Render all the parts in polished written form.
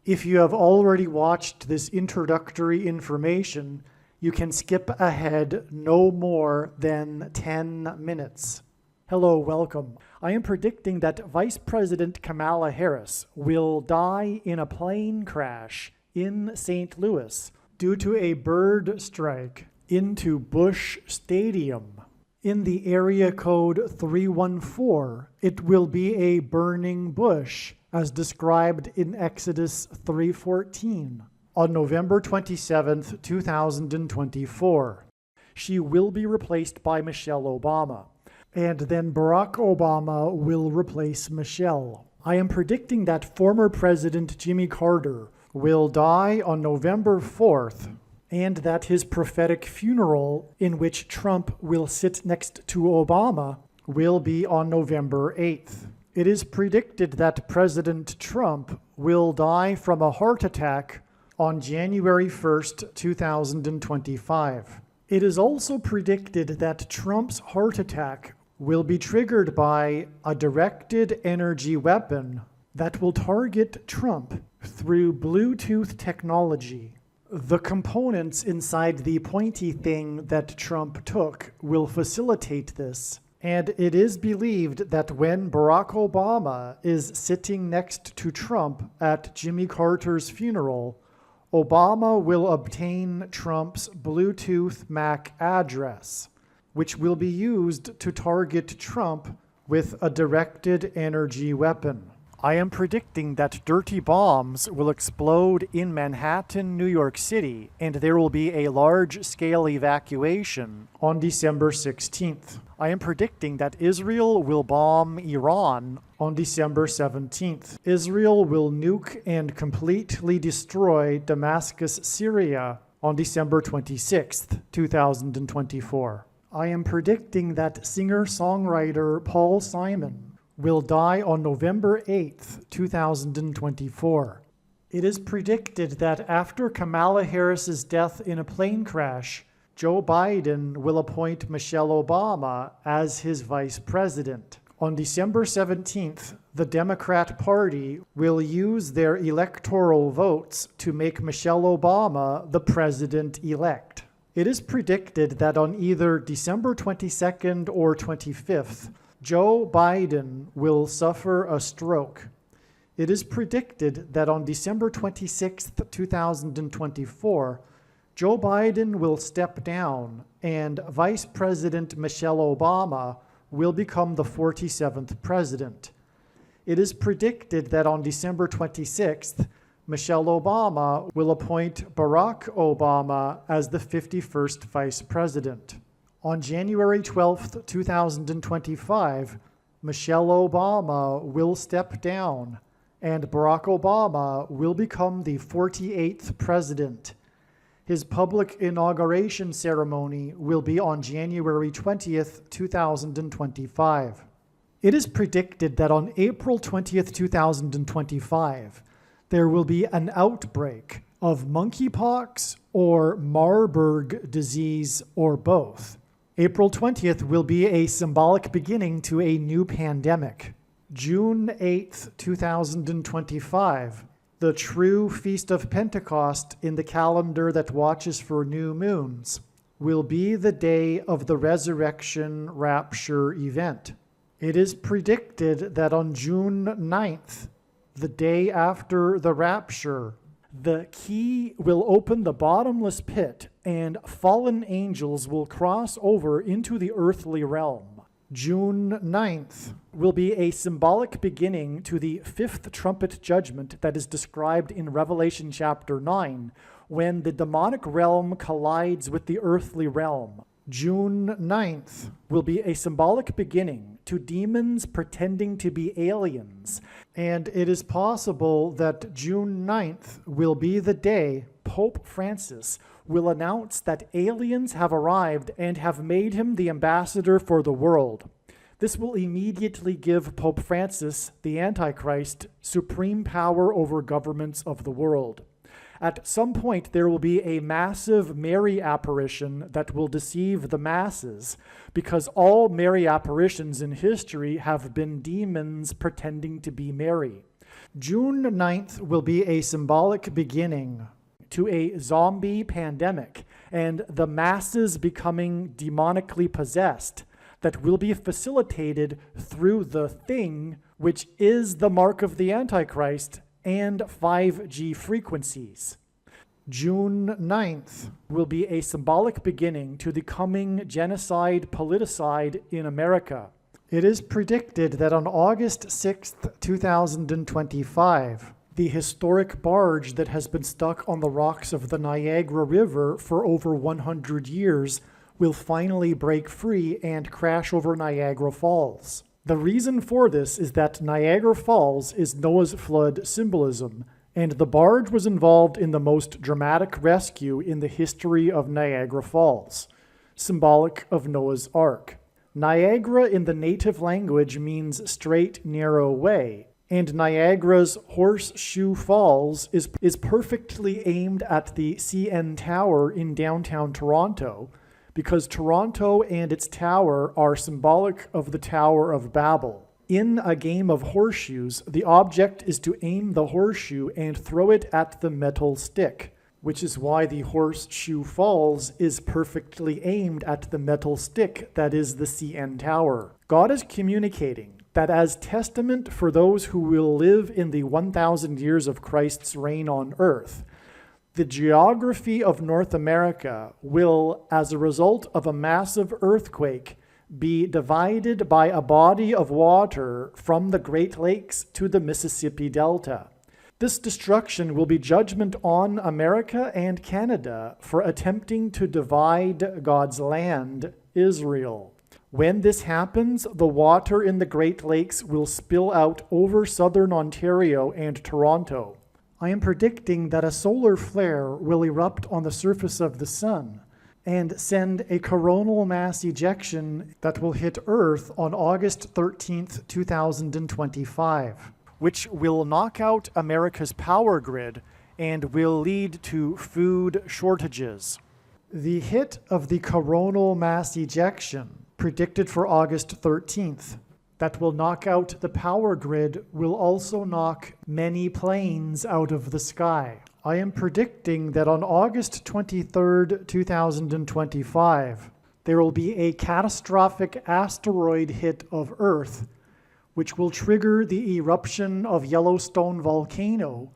If you have already watched this introductory information, you can skip ahead no more than 10 minutes. Hello, welcome. I am predicting that Vice President Kamala Harris will die in a plane crash in St. Louis due to a bird strike into Busch Stadium. In the area code 314, it will be a burning bush, as described in Exodus 3:14, on November 27, 2024. She will be replaced by Michelle Obama, and then Barack Obama will replace Michelle. I am predicting that former President Jimmy Carter will die on November 4th, and that his prophetic funeral, in which Trump will sit next to Obama, will be on November 8th. It is predicted that President Trump will die from a heart attack on January 1st, 2025. It is also predicted that Trump's heart attack will be triggered by a directed energy weapon that will target Trump through Bluetooth technology. The components inside the pointy thing that Trump took will facilitate this, and it is believed that when Barack Obama is sitting next to Trump at Jimmy Carter's funeral, Obama will obtain Trump's Bluetooth MAC address, which will be used to target Trump with a directed energy weapon. I am predicting that dirty bombs will explode in Manhattan, New York City, and there will be a large-scale evacuation on December 16th. I am predicting that Israel will bomb Iran on December 17th. Israel will nuke and completely destroy Damascus, Syria on December 26th, 2024. I am predicting that singer-songwriter Paul Simon will die on November 8th, 2024. It is predicted that after Kamala Harris's death in a plane crash, Joe Biden will appoint Michelle Obama as his vice president. On December 17th, the Democrat Party will use their electoral votes to make Michelle Obama the president-elect. It is predicted that on either December 22nd or 25th, Joe Biden will suffer a stroke. It is predicted that on December 26, 2024, Joe Biden will step down and Vice President Michelle Obama will become the 47th president. It is predicted that on December 26th, Michelle Obama will appoint Barack Obama as the 51st vice president. On January 12, 2025, Michelle Obama will step down and Barack Obama will become the 48th president. His public inauguration ceremony will be on January 20th, 2025. It is predicted that on April 20th, 2025, there will be an outbreak of monkeypox or Marburg disease or both. April 20th will be a symbolic beginning to a new pandemic. June 8th, 2025, the true Feast of Pentecost in the calendar that watches for new moons, will be the day of the resurrection rapture event. It is predicted that on June 9th, the day after the rapture, the key will open the bottomless pit and fallen angels will cross over into the earthly realm. June 9th will be a symbolic beginning to the fifth trumpet judgment that is described in Revelation chapter 9, when the demonic realm collides with the earthly realm. June 9th will be a symbolic beginning to demons pretending to be aliens, and it is possible that June 9th will be the day Pope Francis will announce that aliens have arrived and have made him the ambassador for the world. This will immediately give Pope Francis, the Antichrist, supreme power over governments of the world. At some point, there will be a massive Mary apparition that will deceive the masses, because all Mary apparitions in history have been demons pretending to be Mary. June 9th will be a symbolic beginning to a zombie pandemic and the masses becoming demonically possessed that will be facilitated through the thing, which is the mark of the Antichrist and 5G frequencies. June 9th will be a symbolic beginning to the coming genocide politicide in America. It is predicted that on August 6th, 2025, the historic barge that has been stuck on the rocks of the Niagara River for over 100 years will finally break free and crash over Niagara Falls. The reason for this is that Niagara Falls is Noah's flood symbolism, and the barge was involved in the most dramatic rescue in the history of Niagara Falls, symbolic of Noah's Ark. Niagara in the native language means straight, narrow way, and Niagara's Horseshoe Falls is perfectly aimed at the CN Tower in downtown Toronto, because Toronto and its tower are symbolic of the Tower of Babel. In a game of horseshoes, the object is to aim the horseshoe and throw it at the metal stick, which is why the Horseshoe Falls is perfectly aimed at the metal stick that is the CN Tower. God is communicating that as testament for those who will live in the 1,000 years of Christ's reign on earth, the geography of North America will, as a result of a massive earthquake, be divided by a body of water from the Great Lakes to the Mississippi Delta. This destruction will be judgment on America and Canada for attempting to divide God's land, Israel. When this happens, the water in the Great Lakes will spill out over southern Ontario and Toronto. I am predicting that a solar flare will erupt on the surface of the sun and send a coronal mass ejection that will hit Earth on August 13th, 2025. Which will knock out America's power grid and will lead to food shortages. The hit of the coronal mass ejection, predicted for August 13th, that will knock out the power grid will also knock many planes out of the sky. I am predicting that on August 23rd, 2025, there will be a catastrophic asteroid hit of Earth, which will trigger the eruption of Yellowstone volcano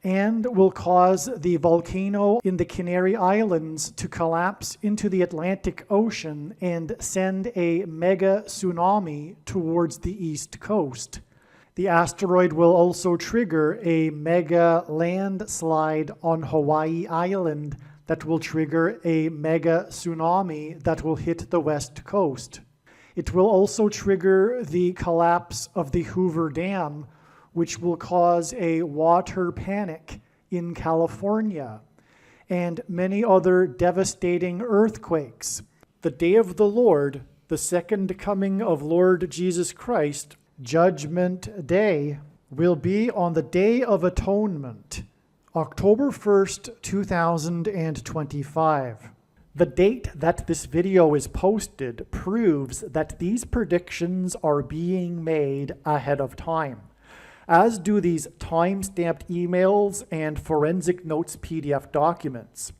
and will cause the volcano in the Canary Islands to collapse into the Atlantic Ocean and send a mega tsunami towards the east coast. The asteroid will also trigger a mega landslide on Hawaii Island that will trigger a mega tsunami that will hit the west coast. It will also trigger the collapse of the Hoover Dam, which will cause a water panic in California, and many other devastating earthquakes. The day of the Lord, the second coming of Lord Jesus Christ, Judgment Day, will be on the Day of Atonement, October 1st, 2025. The date that this video is posted proves that these predictions are being made ahead of time, as do these time-stamped emails and forensic notes PDF documents.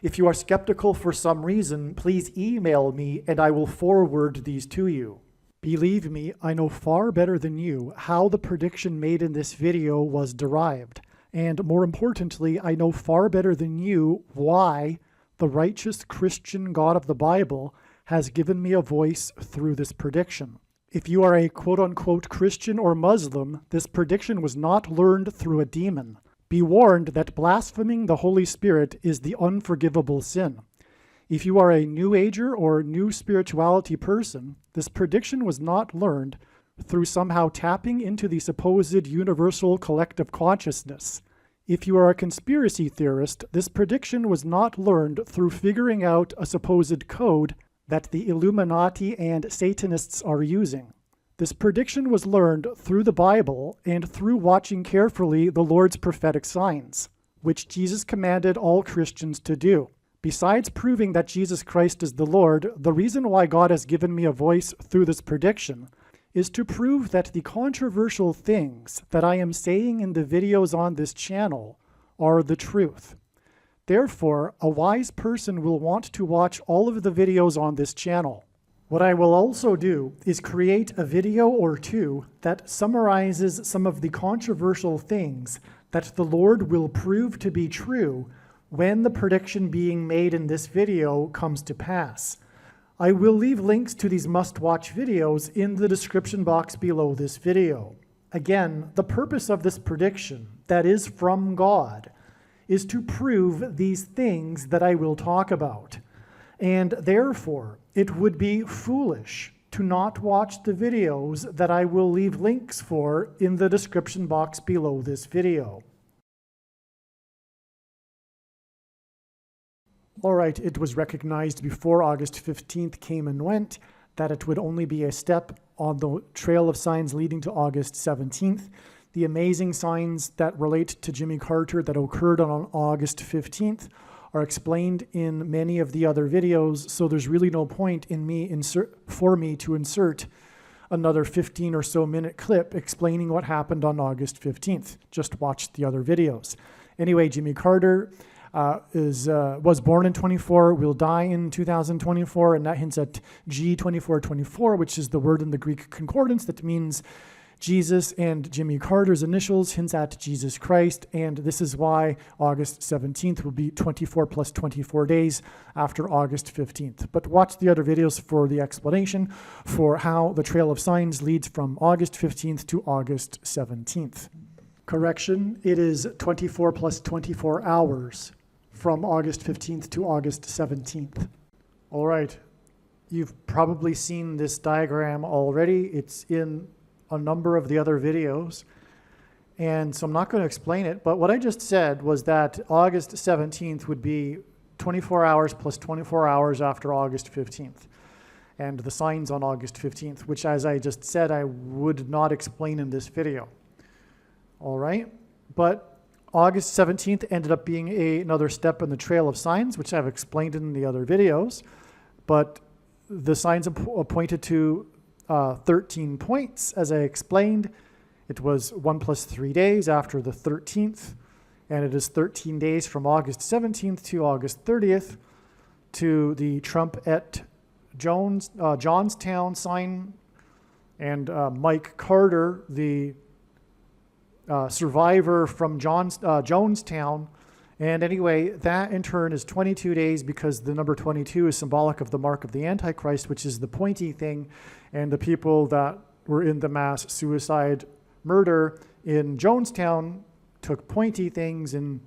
If you are skeptical for some reason, please email me and I will forward these to you. Believe me, I know far better than you how the prediction made in this video was derived, and more importantly, I know far better than you why the righteous Christian God of the Bible has given me a voice through this prediction. If you are a quote-unquote Christian or Muslim, this prediction was not learned through a demon. Be warned that blaspheming the Holy Spirit is the unforgivable sin. If you are a New Ager or New Spirituality person, this prediction was not learned through somehow tapping into the supposed universal collective consciousness. If you are a conspiracy theorist, this prediction was not learned through figuring out a supposed code that the Illuminati and Satanists are using. This prediction was learned through the Bible and through watching carefully the Lord's prophetic signs, which Jesus commanded all Christians to do. Besides proving that Jesus Christ is the Lord, the reason why God has given me a voice through this prediction is to prove that the controversial things that I am saying in the videos on this channel are the truth. Therefore, a wise person will want to watch all of the videos on this channel. What I will also do is create a video or two that summarizes some of the controversial things that the Lord will prove to be true when the prediction being made in this video comes to pass. I will leave links to these must-watch videos in the description box below this video. Again, the purpose of this prediction, that is from God, is to prove these things that I will talk about. And therefore, it would be foolish to not watch the videos that I will leave links for in the description box below this video. All right, it was recognized before August 15th came and went that it would only be a step on the trail of signs leading to August 17th. The amazing signs that relate to Jimmy Carter that occurred on August 15th are explained in many of the other videos, so there's really no point in for me to insert another 15 or so minute clip explaining what happened on August 15th. Just watch the other videos. Anyway, Jimmy Carter was born in 24, will die in 2024, and that hints at G2424, which is the word in the Greek concordance that means Jesus, and Jimmy Carter's initials hints at Jesus Christ, and this is why August 17th will be 24 plus 24 days after August 15th. But watch the other videos for the explanation for how the trail of signs leads from August 15th to August 17th. Correction, it is 24 plus 24 hours from August 15th to August 17th. All right, you've probably seen this diagram already. It's in a number of the other videos, and so I'm not going to explain it, but what I just said was that August 17th would be 24 hours plus 24 hours after August 15th, and the signs on August 15th, which, as I just said, I would not explain in this video. All right, but August 17th ended up being another step in the trail of signs, which I've explained in the other videos, but the signs pointed to 13 points, as I explained. It was 1 plus 3 days after the 13th, and it is 13 days from August 17th to August 30th to the Trump at Johnstown sign, and Mike Carter, the survivor from Jonestown. And anyway, that in turn is 22 days because the number 22 is symbolic of the mark of the Antichrist, which is the pointy thing, and the people that were in the mass suicide murder in Jonestown took pointy things. And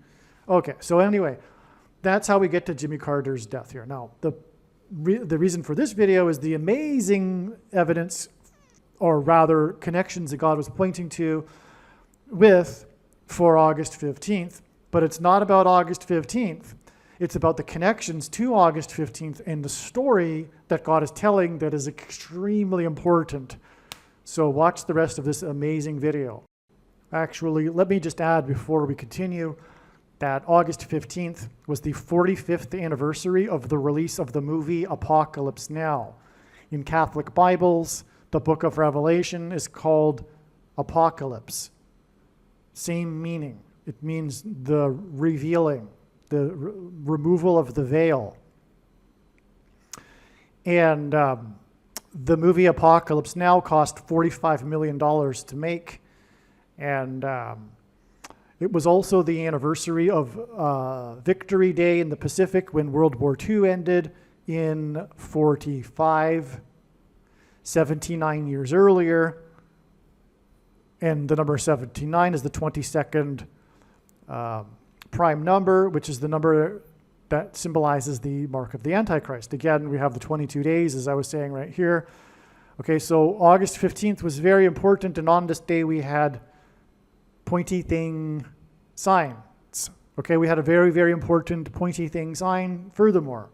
okay, so anyway, that's how we get to Jimmy Carter's death here. Now, the reason for this video is the amazing evidence, or rather connections that God was pointing to for August 15th. But it's not about August 15th. It's about the connections to August 15th and the story that God is telling that is extremely important. So watch the rest of this amazing video. Actually, let me just add before we continue that August 15th was the 45th anniversary of the release of the movie Apocalypse Now. In Catholic Bibles, the book of Revelation is called Apocalypse. Same meaning. It means the revealing, the removal of the veil. And the movie Apocalypse Now cost $45 million to make. And it was also the anniversary of Victory Day in the Pacific when World War II ended in 45, 79 years earlier. And the number 79 is the 22nd prime number, which is the number that symbolizes the mark of the Antichrist. Again, we have the 22 days, as I was saying right here. Okay, so August 15th was very important, and on this day we had pointy thing signs. Okay, we had a very, very important pointy thing sign furthermore.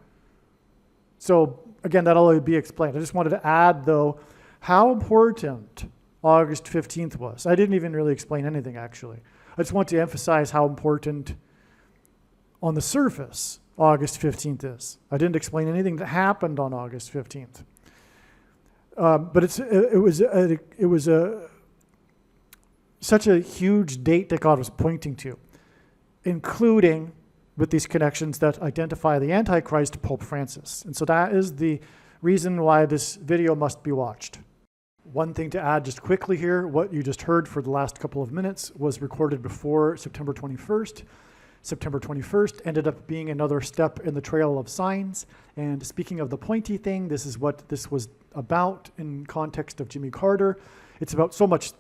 So again, that'll be explained. I just wanted to add, though, how important August 15th was. I didn't even really explain anything, actually. I just want to emphasize how important on the surface August 15th is. I didn't explain anything that happened on August 15th. But it was such a huge date that God was pointing to, including with these connections that identify the Antichrist, Pope Francis. And so that is the reason why this video must be watched. One thing to add just quickly here, what you just heard for the last couple of minutes was recorded before September 21st. September 21st ended up being another step in the trail of signs. And speaking of the pointy thing, this is what this was about in context of Jimmy Carter. It's about so much,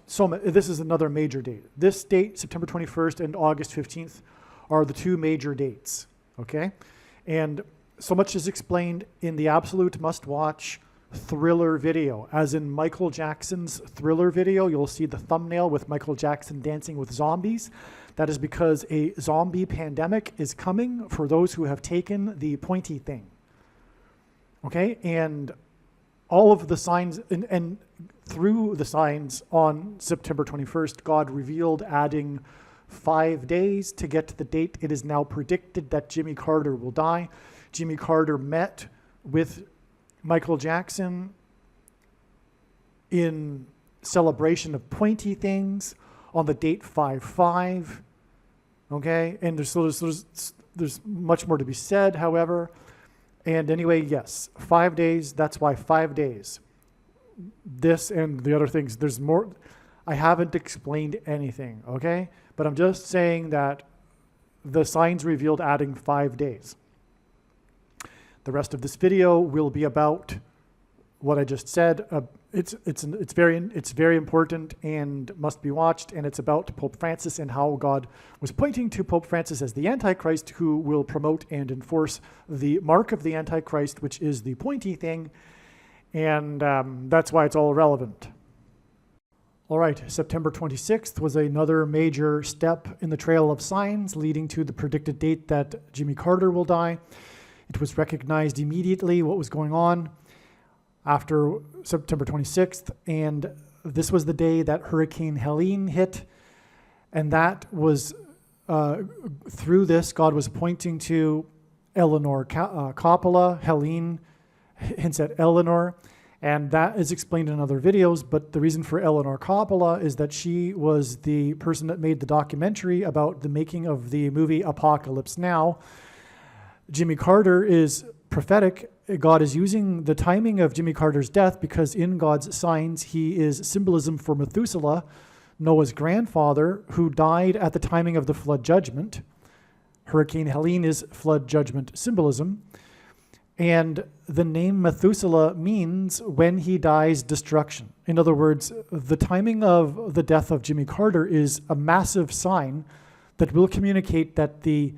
this is another major date. This date, September 21st and August 15th, are the two major dates, okay? And so much is explained in the absolute must-watch Thriller video. As in Michael Jackson's Thriller video, you'll see the thumbnail with Michael Jackson dancing with zombies. That is because a zombie pandemic is coming for those who have taken the pointy thing, okay? And all of the signs, and through the signs on September 21st, God revealed adding 5 days to get to the date. It is now predicted that Jimmy Carter will die. Jimmy Carter met with Michael Jackson in celebration of pointy things on the date 5/5, okay? And there's much more to be said, however. And anyway, yes, 5 days, that's why 5 days. This and the other things, there's more. I haven't explained anything, okay? But I'm just saying that the signs revealed adding 5 days. The rest of this video will be about what I just said. It's very important and must be watched, and it's about Pope Francis and how God was pointing to Pope Francis as the Antichrist, who will promote and enforce the mark of the Antichrist, which is the pointy thing, and that's why it's all relevant. All right, September 26th was another major step in the trail of signs leading to the predicted date that Jimmy Carter will die. It was recognized immediately what was going on after September 26th, and this was the day that Hurricane Helene hit, and that was, through this, God was pointing to Eleanor Coppola. Helene hints at Eleanor, and that is explained in other videos, but the reason for Eleanor Coppola is that she was the person that made the documentary about the making of the movie Apocalypse Now. Jimmy Carter is prophetic. God is using the timing of Jimmy Carter's death because in God's signs, he is symbolism for Methuselah, Noah's grandfather, who died at the timing of the flood judgment. Hurricane Helene is flood judgment symbolism. And the name Methuselah means when he dies, destruction. In other words, the timing of the death of Jimmy Carter is a massive sign that will communicate that the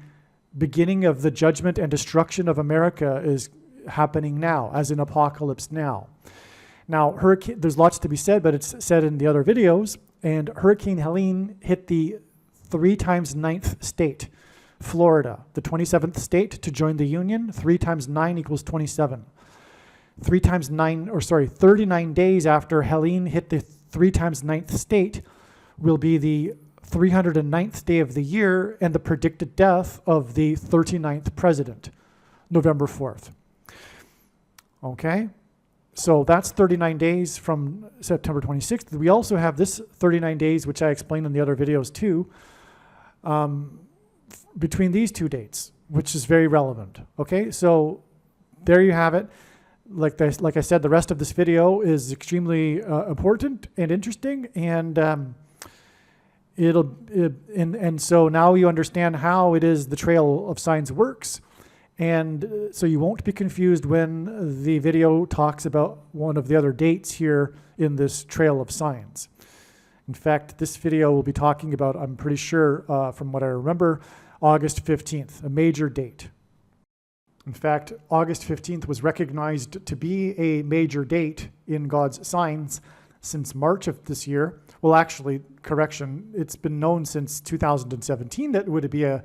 beginning of the judgment and destruction of America is happening now, as in Apocalypse Now. Now, there's lots to be said, but it's said in the other videos, and Hurricane Helene hit the 3 times 9th state, Florida, the 27th state to join the Union. 3 times 9 equals 27. 39 days after Helene hit the 3 times 9th state will be the 309th day of the year and the predicted death of the 39th president, November 4th. Okay, so that's 39 days from September 26th. We also have this 39 days, which I explained in the other videos too, between these two dates, which is very relevant. Okay, so there you have it. Like I said, the rest of this video is extremely important and interesting, and so now you understand how it is the trail of signs works, and so you won't be confused when the video talks about one of the other dates here in this trail of signs. In fact, this video will be talking about, I'm pretty sure from what I remember, August 15th, a major date. In fact, August 15th was recognized to be a major date in God's signs since March of this year. Well, actually, correction, it's been known since 2017 that it would be a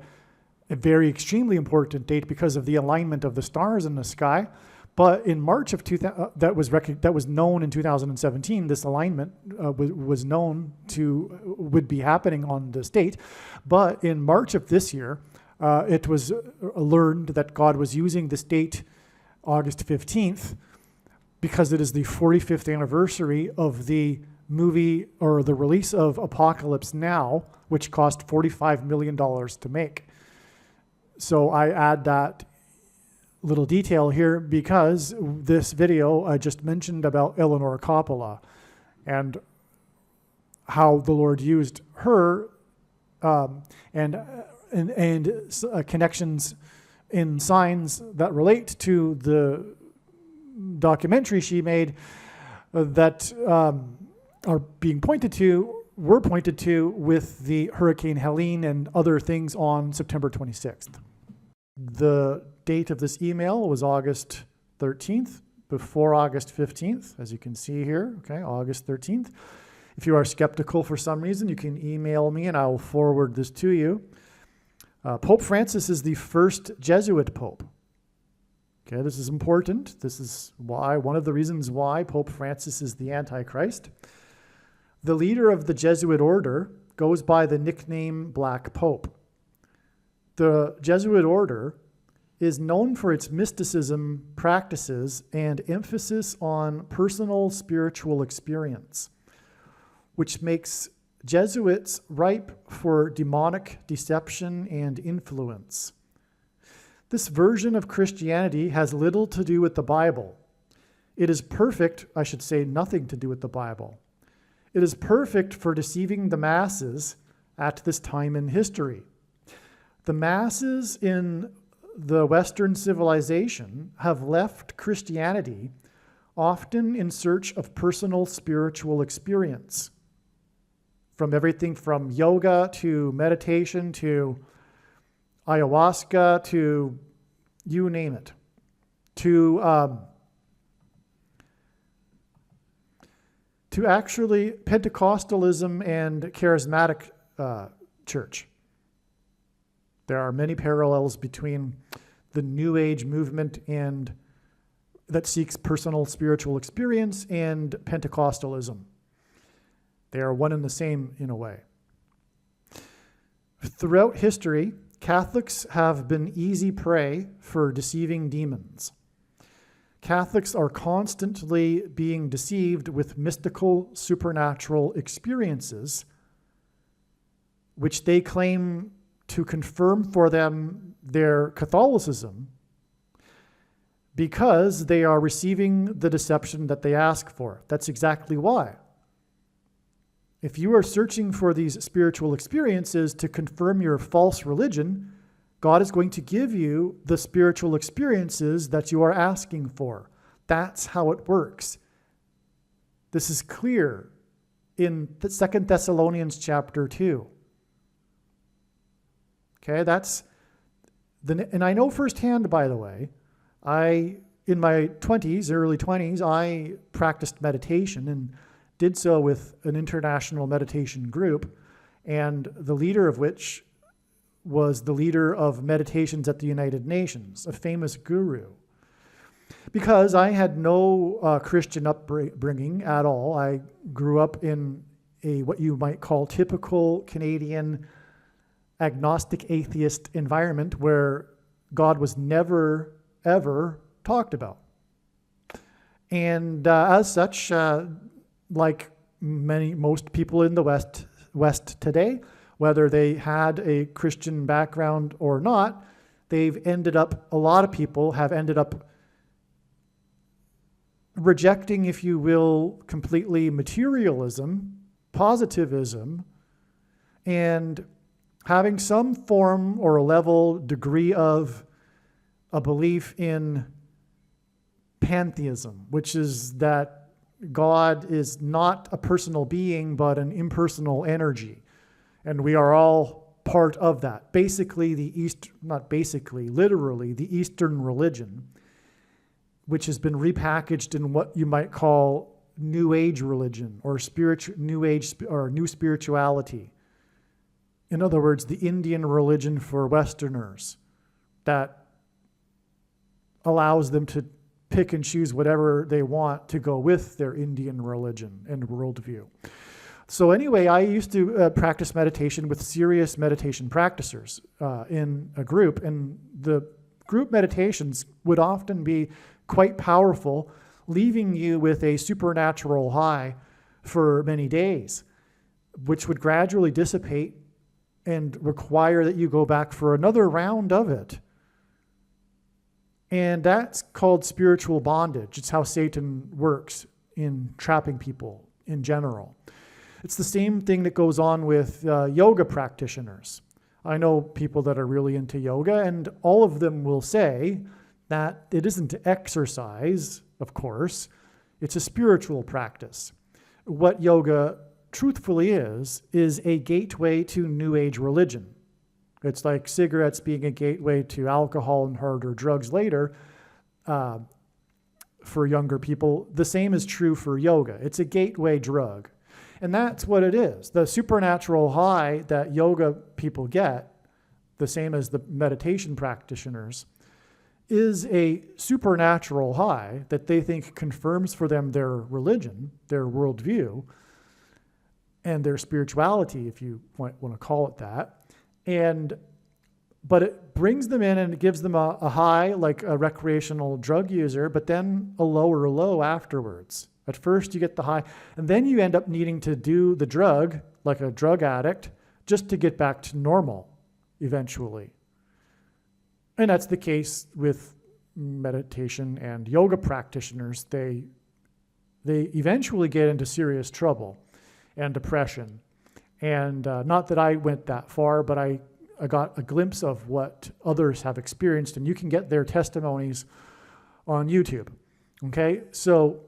very extremely important date because of the alignment of the stars in the sky. But in March of that was known in 2017. This alignment was known would be happening on this date. But in March of this year, it was learned that God was using this date, August 15th, because it is the 45th anniversary of the movie or the release of Apocalypse Now, which cost $45 million to make. So I add that little detail here because this video I just mentioned about Eleanor Coppola and how the Lord used her and connections in signs that relate to the documentary she made that are being were pointed to with the Hurricane Helene and other things on September 26th. The date of this email was August 13th, before August 15th, as you can see here, okay, August 13th. If you are skeptical for some reason, you can email me and I will forward this to you. Pope Francis is the first Jesuit pope. Okay, this is important. This is one of the reasons why Pope Francis is the Antichrist. The leader of the Jesuit order goes by the nickname Black Pope. The Jesuit order is known for its mysticism practices and emphasis on personal spiritual experience, which makes Jesuits ripe for demonic deception and influence. This version of Christianity has little to do with the Bible. It is perfect, I should say nothing to do with the Bible. It is perfect for deceiving the masses at this time in history. The masses in the Western civilization have left Christianity often in search of personal spiritual experience. From everything from yoga to meditation to ayahuasca to you name it, to actually Pentecostalism and charismatic church. There are many parallels between the New Age movement and that seeks personal spiritual experience and Pentecostalism. They are one and the same in a way. Throughout history, Catholics have been easy prey for deceiving demons. Catholics are constantly being deceived with mystical, supernatural experiences, which they claim to confirm for them their Catholicism because they are receiving the deception that they ask for. That's exactly why. If you are searching for these spiritual experiences to confirm your false religion, God is going to give you the spiritual experiences that you are asking for. That's how it works. This is clear in 2 Thessalonians chapter 2. Okay, and I know firsthand, by the way, in my 20s, early 20s, I practiced meditation and did so with an international meditation group, and the leader of which was the leader of meditations at the United Nations, a famous guru. Because I had no Christian upbringing at all, I grew up in what you might call typical Canadian agnostic atheist environment where God was never, ever talked about. And as such, like most people in the West today, whether they had a Christian background or not, a lot of people have ended up rejecting, if you will, completely materialism, positivism, and having some form or level degree of a belief in pantheism, which is that God is not a personal being, but an impersonal energy. And we are all part of that. Basically, literally, the Eastern religion, which has been repackaged in what you might call New Age religion or New Age or New Spirituality. In other words, the Indian religion for Westerners that allows them to pick and choose whatever they want to go with their Indian religion and worldview. So anyway, I used to practice meditation with serious meditation practicers in a group, and the group meditations would often be quite powerful leaving you with a supernatural high for many days, which would gradually dissipate and require that you go back for another round of it. And that's called spiritual bondage. It's how Satan works in trapping people in general. It's the same thing that goes on with yoga practitioners. I know people that are really into yoga, and all of them will say that it isn't exercise, of course. It's a spiritual practice. What yoga truthfully is a gateway to New Age religion. It's like cigarettes being a gateway to alcohol and harder drugs later for younger people. The same is true for yoga. It's a gateway drug. And that's what it is. The supernatural high that yoga people get, the same as the meditation practitioners, is a supernatural high that they think confirms for them their religion, their worldview, and their spirituality, if you want to call it that. But it brings them in and it gives them a high like a recreational drug user, but then a lower low afterwards. At first you get the high, and then you end up needing to do the drug like a drug addict just to get back to normal eventually. And that's the case with meditation and yoga practitioners. They eventually get into serious trouble and depression. And not that I went that far, but I got a glimpse of what others have experienced, and you can get their testimonies on YouTube. Okay, so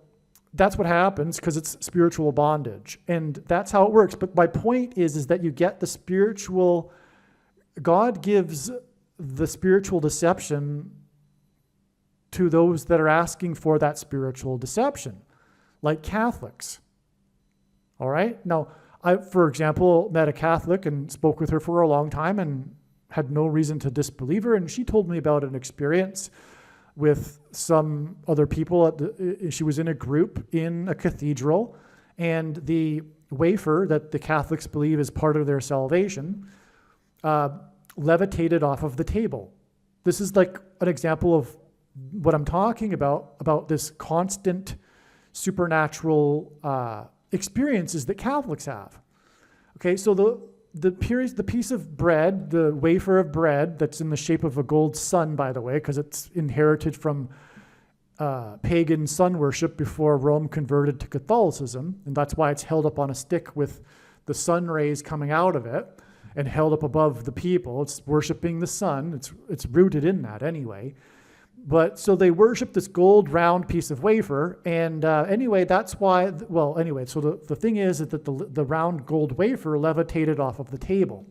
that's what happens because it's spiritual bondage, and that's how it works. But my point is that you get the spiritual, God gives the spiritual deception to those that are asking for that spiritual deception, like Catholics. All right, now, I, for example, met a Catholic and spoke with her for a long time and had no reason to disbelieve her. And she told me about an experience with some other people. She was in a group in a cathedral, and the wafer that the Catholics believe is part of their salvation levitated off of the table. This is like an example of what I'm talking about this constant supernatural experiences that Catholics have. Okay, so the piece of bread, the wafer of bread that's in the shape of a gold sun, by the way, because it's inherited from pagan sun worship before Rome converted to Catholicism, and that's why it's held up on a stick with the sun rays coming out of it and held up above the people. It's worshiping the sun. It's rooted in that anyway. But so they worship this gold round piece of wafer, and anyway, that's why, so the thing is that the round gold wafer levitated off of the table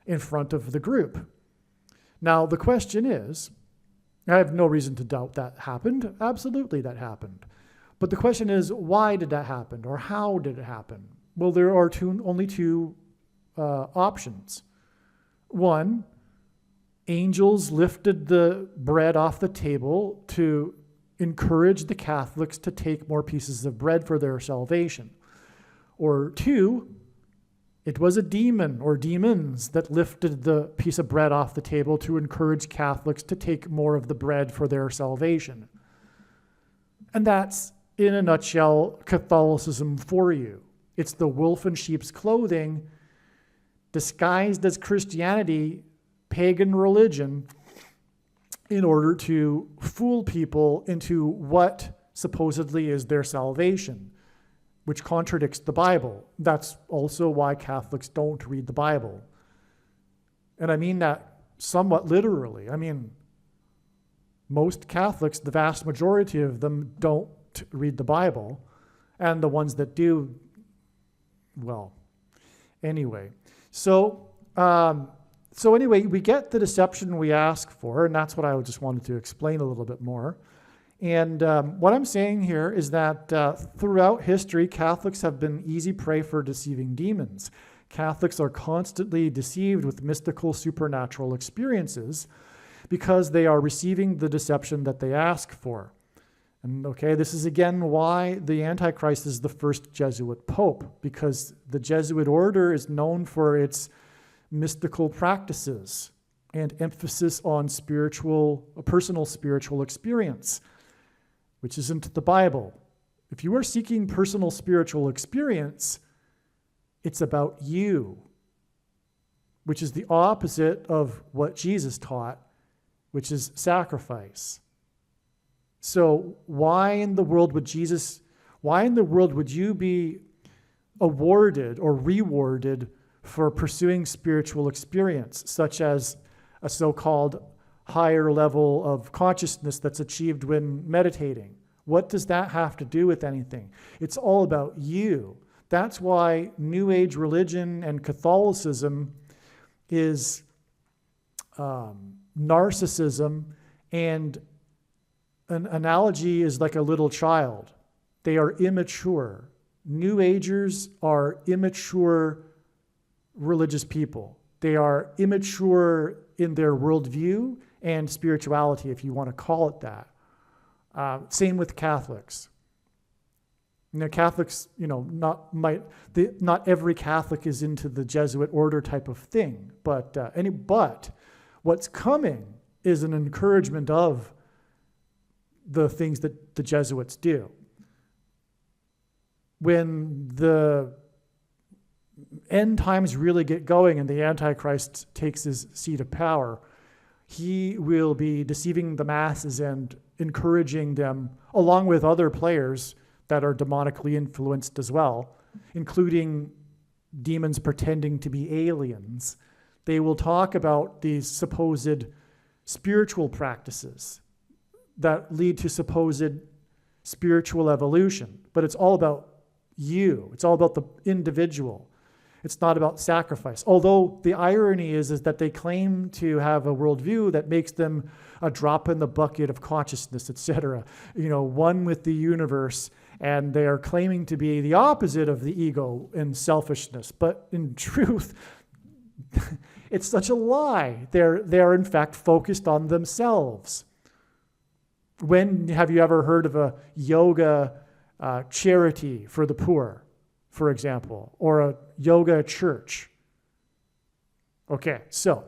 in front of the group. Now, the question is, I have no reason to doubt that happened. Absolutely that happened. But the question is, why did that happen, or how did it happen? Well, there are only two options. One, angels lifted the bread off the table to encourage the Catholics to take more pieces of bread for their salvation. Or two, it was a demon or demons that lifted the piece of bread off the table to encourage Catholics to take more of the bread for their salvation. And that's, in a nutshell, Catholicism for you. It's the wolf in sheep's clothing disguised as Christianity, pagan religion, in order to fool people into what supposedly is their salvation, which contradicts the Bible. That's also why Catholics don't read the Bible. And I mean that somewhat literally. I mean, most Catholics, the vast majority of them, don't read the Bible. And the ones that do, well, anyway. So anyway, we get the deception we ask for, and that's what I just wanted to explain a little bit more. And what I'm saying here is that throughout history, Catholics have been easy prey for deceiving demons. Catholics are constantly deceived with mystical supernatural experiences because they are receiving the deception that they ask for. And okay, this is again why the Antichrist is the first Jesuit pope, because the Jesuit order is known for its mystical practices and emphasis on personal spiritual experience. which isn't the Bible. If you are seeking personal spiritual experience, it's about you, which is the opposite of what Jesus taught, which is sacrifice. So why in the world would you be awarded or rewarded for pursuing spiritual experience, such as a so-called higher level of consciousness that's achieved when meditating? What does that have to do with anything? It's all about you. That's why New Age religion and Catholicism is narcissism, and an analogy is like a little child. They are immature. New Agers are immature religious people. They are immature in their worldview and spirituality, if you want to call it that. Same with Catholics. Catholics, not every Catholic is into the Jesuit order type of thing, but what's coming is an encouragement of the things that the Jesuits do. When the end times really get going and the Antichrist takes his seat of power, he will be deceiving the masses and encouraging them, along with other players that are demonically influenced as well, including demons pretending to be aliens. They will talk about these supposed spiritual practices that lead to supposed spiritual evolution. But it's all about you. It's all about the individual. It's not about sacrifice. Although the irony is that they claim to have a worldview that makes them a drop in the bucket of consciousness, etc. One with the universe, and they are claiming to be the opposite of the ego and selfishness. But in truth, it's such a lie. They're in fact focused on themselves. When have you ever heard of a yoga charity for the poor, for example, or a yoga church? Okay, so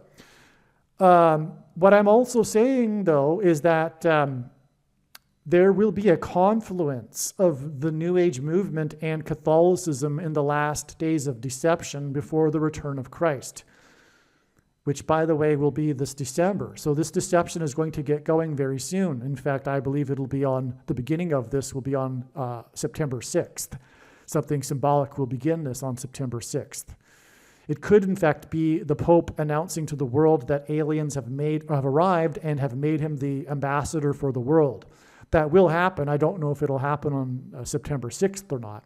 what I'm also saying, though, is that there will be a confluence of the New Age movement and Catholicism in the last days of deception before the return of Christ, which, by the way, will be this December. So this deception is going to get going very soon. In fact, I believe the beginning of this will be on September 6th. Something symbolic will begin this on September 6th. It could, in fact, be the Pope announcing to the world that aliens have arrived and have made him the ambassador for the world. That will happen. I don't know if it'll happen on September 6th or not,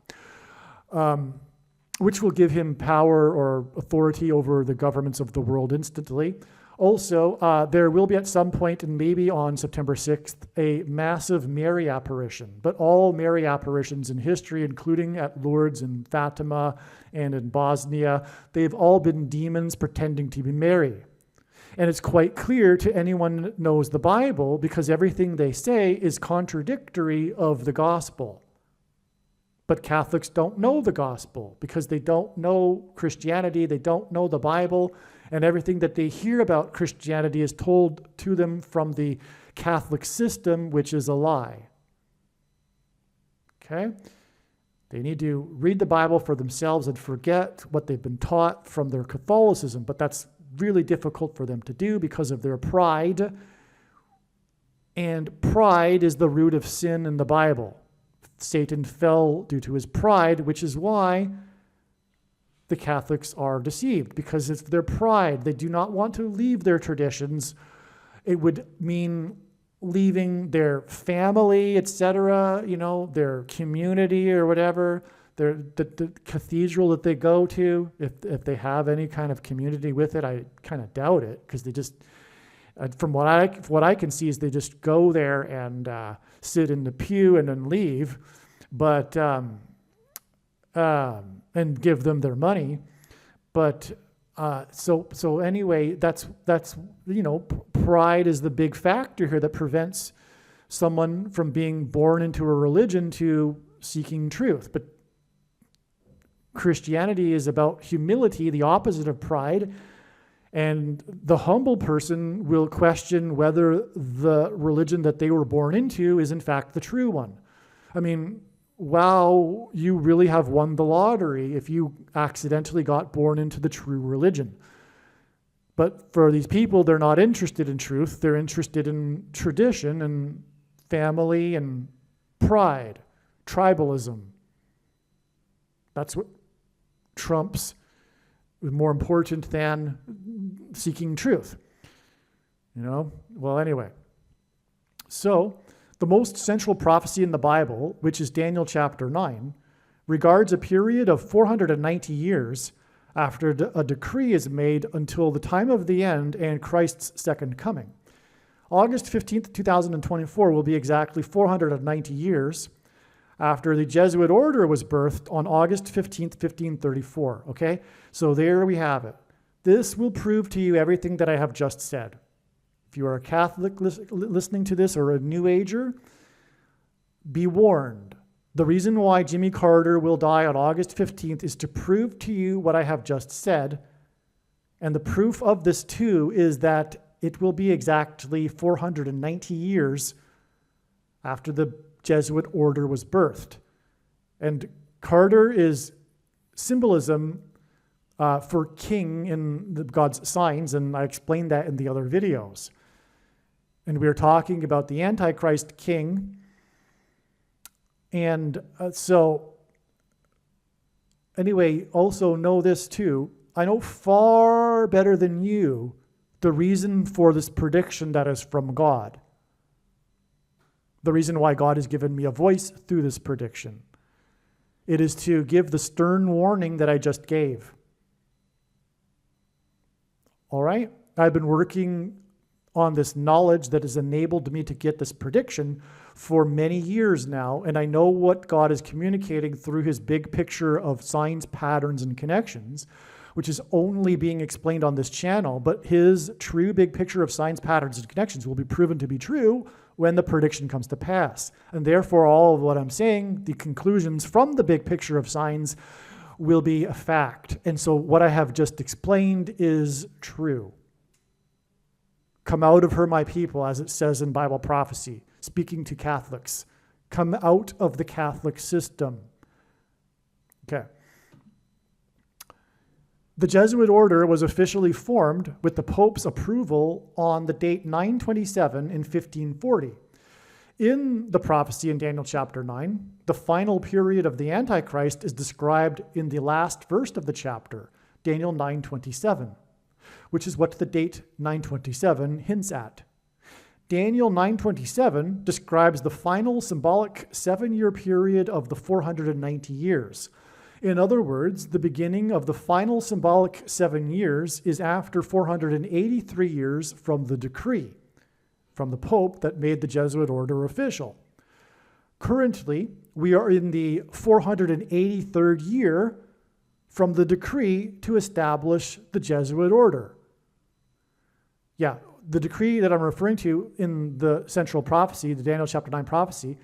which will give him power or authority over the governments of the world instantly. Also, there will be at some point, and maybe on September 6th, a massive Mary apparition. But all Mary apparitions in history, including at Lourdes and Fatima and in Bosnia, they've all been demons pretending to be Mary. And it's quite clear to anyone that knows the Bible, because everything they say is contradictory of the gospel. But Catholics don't know the gospel because they don't know Christianity, they don't know the Bible, and everything that they hear about Christianity is told to them from the Catholic system, which is a lie. Okay? They need to read the Bible for themselves and forget what they've been taught from their Catholicism, but that's really difficult for them to do because of their pride. And pride is the root of sin in the Bible. Satan fell due to his pride, which is why the Catholics are deceived, because it's their pride. They do not want to leave their traditions. It would mean leaving their family, etc., their community or whatever, the cathedral that they go to, if they have any kind of community with it. I kind of doubt it, because they just, from what I can see, is they just go there and sit in the pew and then leave, but and give them their money. But so anyway, that's pride is the big factor here that prevents someone from being born into a religion to seeking truth. But Christianity is about humility, the opposite of pride, And the humble person will question whether the religion that they were born into is in fact the true one. I mean, wow, you really have won the lottery if you accidentally got born into the true religion. But for these people, they're not interested in truth. They're interested in tradition and family and pride, tribalism. That's what trumps more important than seeking truth. Well, anyway. So, the most central prophecy in the Bible, which is Daniel chapter 9, regards a period of 490 years after a decree is made until the time of the end and Christ's second coming. August 15th, 2024 will be exactly 490 years after the Jesuit order was birthed on August 15th, 1534, okay? So there we have it. This will prove to you everything that I have just said. If you are a Catholic listening to this or a New Ager, be warned. The reason why Jimmy Carter will die on August 15th is to prove to you what I have just said. And the proof of this too is that it will be exactly 490 years after the Jesuit order was birthed. And Carter is symbolism for king in God's signs, and I explained that in the other videos. And we are talking about the Antichrist king. And so, anyway, also know this too. I know far better than you the reason for this prediction that is from God. The reason why God has given me a voice through this prediction. It is to give the stern warning that I just gave. All right? I've been working on this knowledge that has enabled me to get this prediction for many years now, and I know what God is communicating through his big picture of signs, patterns, and connections, which is only being explained on this channel, but his true big picture of signs, patterns, and connections will be proven to be true when the prediction comes to pass. And therefore, all of what I'm saying, the conclusions from the big picture of signs, will be a fact. And so what I have just explained is true. Come out of her, my people, as it says in Bible prophecy, speaking to Catholics. Come out of the Catholic system. Okay. The Jesuit order was officially formed with the Pope's approval on the date 927 in 1540. In the prophecy in Daniel chapter 9, the final period of the Antichrist is described in the last verse of the chapter, Daniel 9:27, which is what the date 927 hints at. Daniel 9:27 describes the final symbolic 7-year period of the 490 years. In other words, the beginning of the final symbolic 7 years is after 483 years from the decree, from the Pope that made the Jesuit order official. Currently, we are in the 483rd year from the decree to establish the Jesuit order. Yeah, the decree that I'm referring to in the central prophecy, the Daniel chapter 9 prophecy,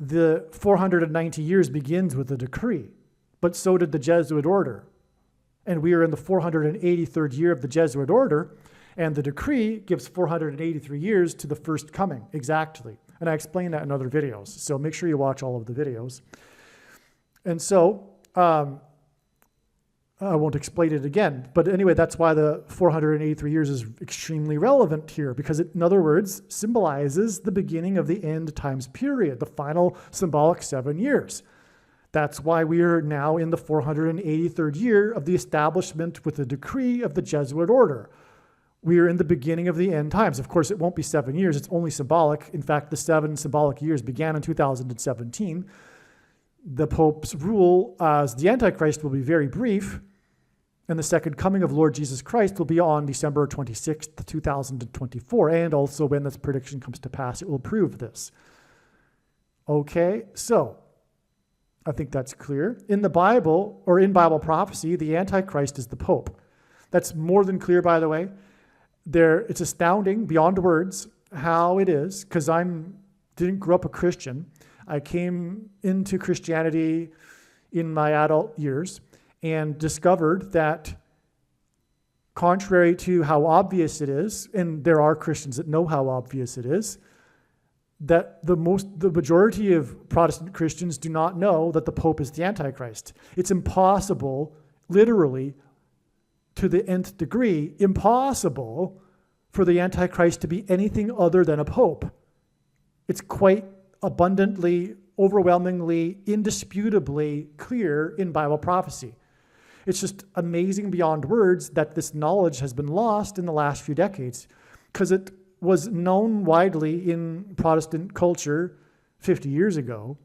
the 490 years begins with the decree. But so did the Jesuit order. And we are in the 483rd year of the Jesuit order, and the decree gives 483 years to the first coming, exactly. And I explain that in other videos, so make sure you watch all of the videos. And so, I won't explain it again, but anyway, that's why the 483 years is extremely relevant here, because it, in other words, symbolizes the beginning of the end times period, the final symbolic 7 years. That's why we are now in the 483rd year of the establishment with the decree of the Jesuit order. We are in the beginning of the end times. Of course, it won't be 7 years. It's only symbolic. In fact, the 7 symbolic years began in 2017. The Pope's rule as the Antichrist will be very brief, and the second coming of Lord Jesus Christ will be on December 26th, 2024. And also when this prediction comes to pass, it will prove this. Okay, so I think that's clear. In the Bible, or in Bible prophecy, the Antichrist is the Pope. That's more than clear, by the way. It's astounding, beyond words, how it is, because I didn't grow up a Christian. I came into Christianity in my adult years and discovered that contrary to how obvious it is, and there are Christians that know how obvious it is, that the majority of Protestant Christians do not know that the Pope is the Antichrist. It's impossible, literally, to the nth degree, impossible for the Antichrist to be anything other than a Pope. It's quite abundantly, overwhelmingly, indisputably clear in Bible prophecy. It's just amazing beyond words that this knowledge has been lost in the last few decades, because it was known widely in Protestant culture 50 years ago,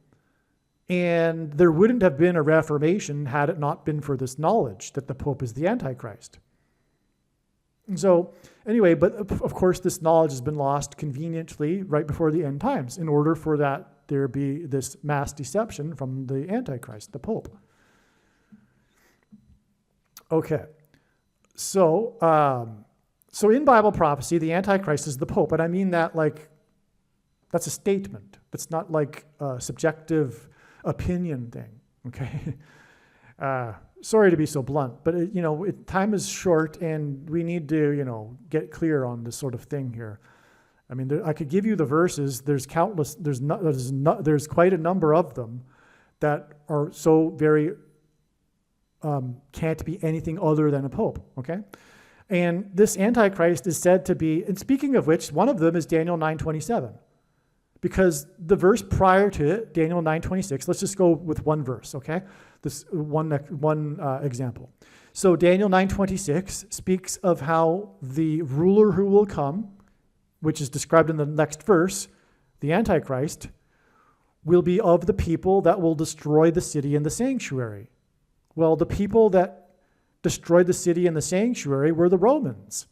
and there wouldn't have been a Reformation had it not been for this knowledge that the Pope is the Antichrist. And so, anyway, but of course this knowledge has been lost conveniently right before the end times in order for that there be this mass deception from the Antichrist, the Pope. Okay, so in Bible prophecy, the Antichrist is the Pope, and I mean that like, that's a statement. It's not like a subjective opinion thing, okay? Sorry to be so blunt, but time is short, and we need to, get clear on this sort of thing here. I mean, I could give you the verses. There's countless. There's quite a number of them that are so very can't be anything other than a pope. Okay, and this Antichrist is said to be. And speaking of which, one of them is Daniel 9:27, because the verse prior to it, Daniel 9:26. Let's just go with one verse. Okay, this one example. So Daniel 9:26 speaks of how the ruler who will come, which is described in the next verse, the Antichrist, will be of the people that will destroy the city and the sanctuary. Well, the people that destroyed the city and the sanctuary were the Romans.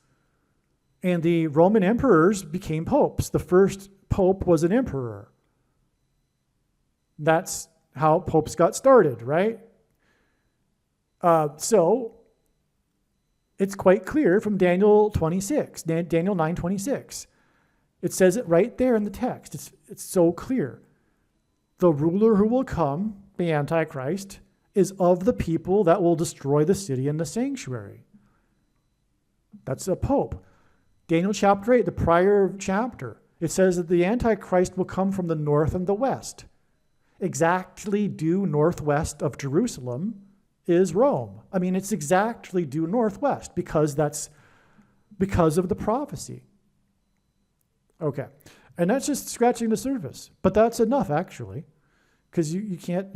And the Roman emperors became popes. The first pope was an emperor. That's how popes got started, right? So it's quite clear from Daniel 9:26. It says it right there in the text. It's so clear. The ruler who will come, the Antichrist, is of the people that will destroy the city and the sanctuary. That's a pope. Daniel chapter 8, the prior chapter, it says that the Antichrist will come from the north and the west. Exactly due northwest of Jerusalem is Rome. I mean, it's exactly due northwest because of the prophecy. Okay, and that's just scratching the surface, but that's enough actually, because you can't,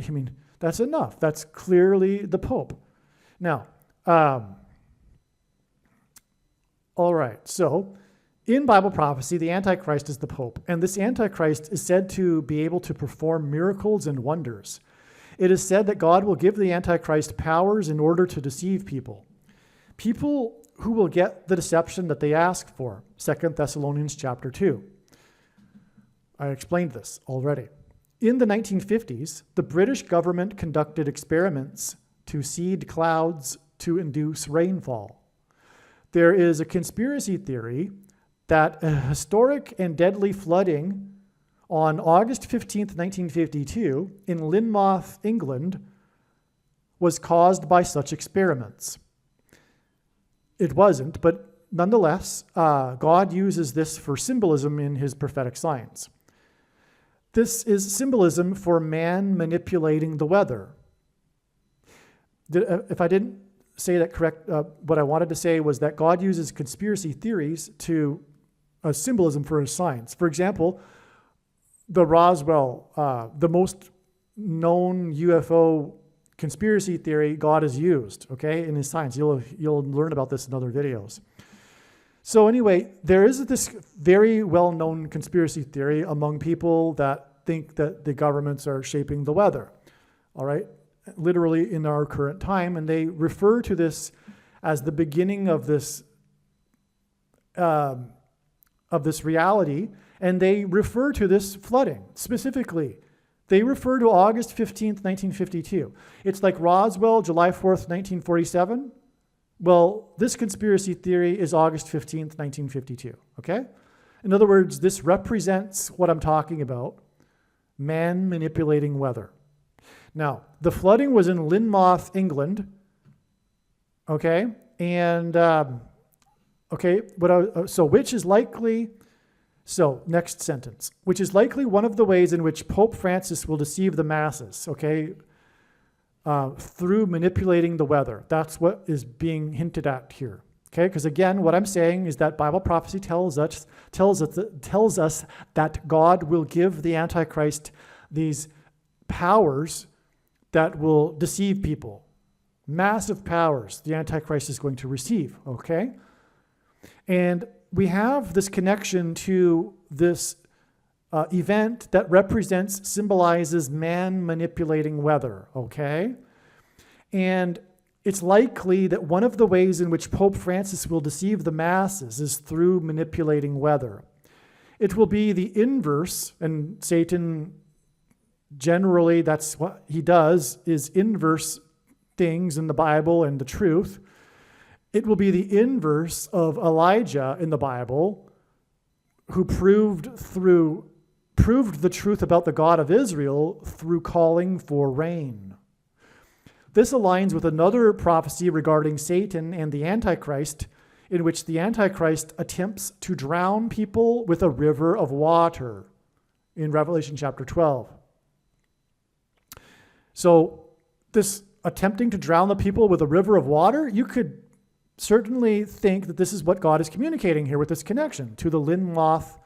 that's enough. That's clearly the Pope. Now, all right, so in Bible prophecy, the Antichrist is the Pope, and this Antichrist is said to be able to perform miracles and wonders. It is said that God will give the Antichrist powers in order to deceive people. People who will get the deception that they ask for. 2 Thessalonians chapter 2. I explained this already. In the 1950s, the British government conducted experiments to seed clouds to induce rainfall. There is a conspiracy theory that a historic and deadly flooding on August 15th, 1952, in Lynmouth, England, was caused by such experiments. It wasn't, but nonetheless, God uses this for symbolism in his prophetic signs. This is symbolism for man manipulating the weather. If I didn't say that correct, what I wanted to say was that God uses conspiracy theories to symbolism for his signs. For example, the Roswell, the most known UFO conspiracy theory God has used, okay, in his signs. You'll learn about this in other videos. So anyway, there is this very well-known conspiracy theory among people that think that the governments are shaping the weather, all right, literally in our current time, and they refer to this as the beginning of this reality, and they refer to this flooding specifically. They refer to August 15th, 1952. It's like Roswell, July 4th, 1947. Well, this conspiracy theory is August 15th, 1952, okay? In other words, this represents what I'm talking about, man manipulating weather. Now, the flooding was in Lynmouth, England, okay? And Okay, next sentence. Which is likely one of the ways in which Pope Francis will deceive the masses, okay, through manipulating the weather. That's what is being hinted at here. Okay, because again, what I'm saying is that Bible prophecy tells us that God will give the Antichrist these powers that will deceive people. Massive powers the Antichrist is going to receive, okay? And we have this connection to this event that symbolizes man manipulating weather, okay? And it's likely that one of the ways in which Pope Francis will deceive the masses is through manipulating weather. It will be the inverse, and Satan generally, that's what he does, is inverse things in the Bible and the truth. It will be the inverse of Elijah in the Bible, who proved the truth about the God of Israel through calling for rain. This aligns with another prophecy regarding Satan and the Antichrist, in which the Antichrist attempts to drown people with a river of water in Revelation chapter 12. So this attempting to drown the people with a river of water, you could certainly think that this is what God is communicating here with this connection to the Linmoth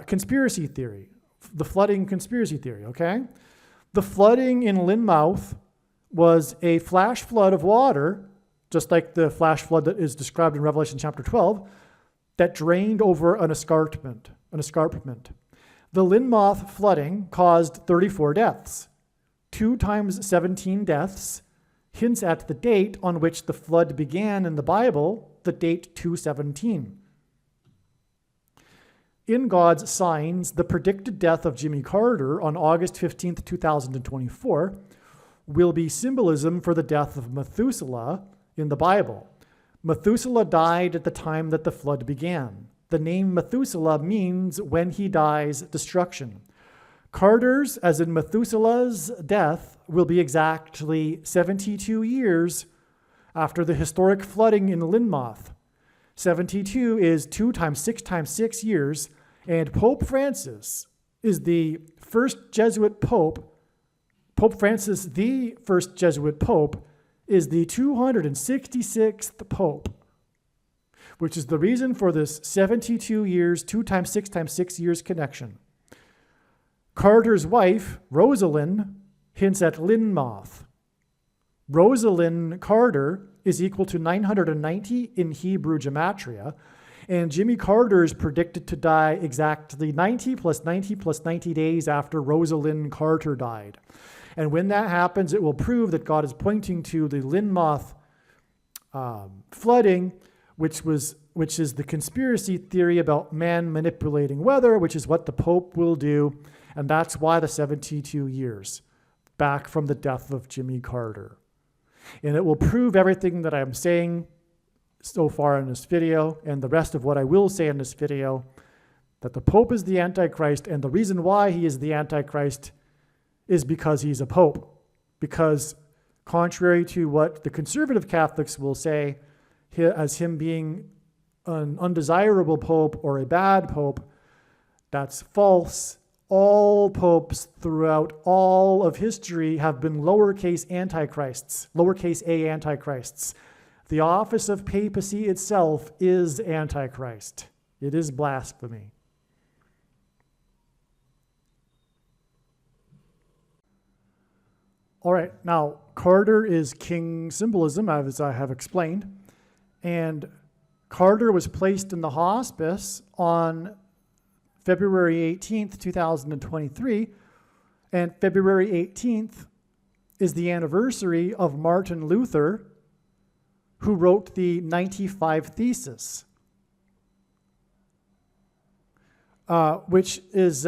conspiracy theory, the flooding conspiracy theory, okay? The flooding in Linmouth was a flash flood of water, just like the flash flood that is described in Revelation chapter 12, that drained over an escarpment. The Linmouth flooding caused 34 deaths. 2 times 17 deaths hints at the date on which the flood began in the Bible, the date 217. In God's signs, the predicted death of Jimmy Carter on August 15th, 2024 will be symbolism for the death of Methuselah in the Bible. Methuselah died at the time that the flood began. The name Methuselah means when he dies, destruction. Carter's, as in Methuselah's death, will be exactly 72 years after the historic flooding in Linmouth. 72 is 2 times 6 times 6 years, and Pope Francis is the first Jesuit pope. Pope Francis, the first Jesuit pope, is the 266th pope, which is the reason for this 72 years, 2 times 6 times 6 years connection. Carter's wife, Rosalind, hints at Linmoth. Rosalind Carter is equal to 990 in Hebrew gematria, and Jimmy Carter is predicted to die exactly 90 plus 90 plus 90 days after Rosalind Carter died. And when that happens, it will prove that God is pointing to the Linmouth flooding, which is the conspiracy theory about man manipulating weather, which is what the Pope will do. And that's why the 72 years back from the death of Jimmy Carter. And it will prove everything that I'm saying so far in this video and the rest of what I will say in this video, that the Pope is the Antichrist, and the reason why he is the Antichrist is because he's a Pope. Because contrary to what the conservative Catholics will say, as him being an undesirable Pope or a bad Pope, that's false. All popes throughout all of history have been lowercase antichrists, lowercase a antichrists. The office of papacy itself is antichrist. It is blasphemy. All right, now Carter is king symbolism, as I have explained, and Carter was placed in the hospice on February 18th, 2023, and February 18th is the anniversary of Martin Luther, who wrote the 95 Thesis, which is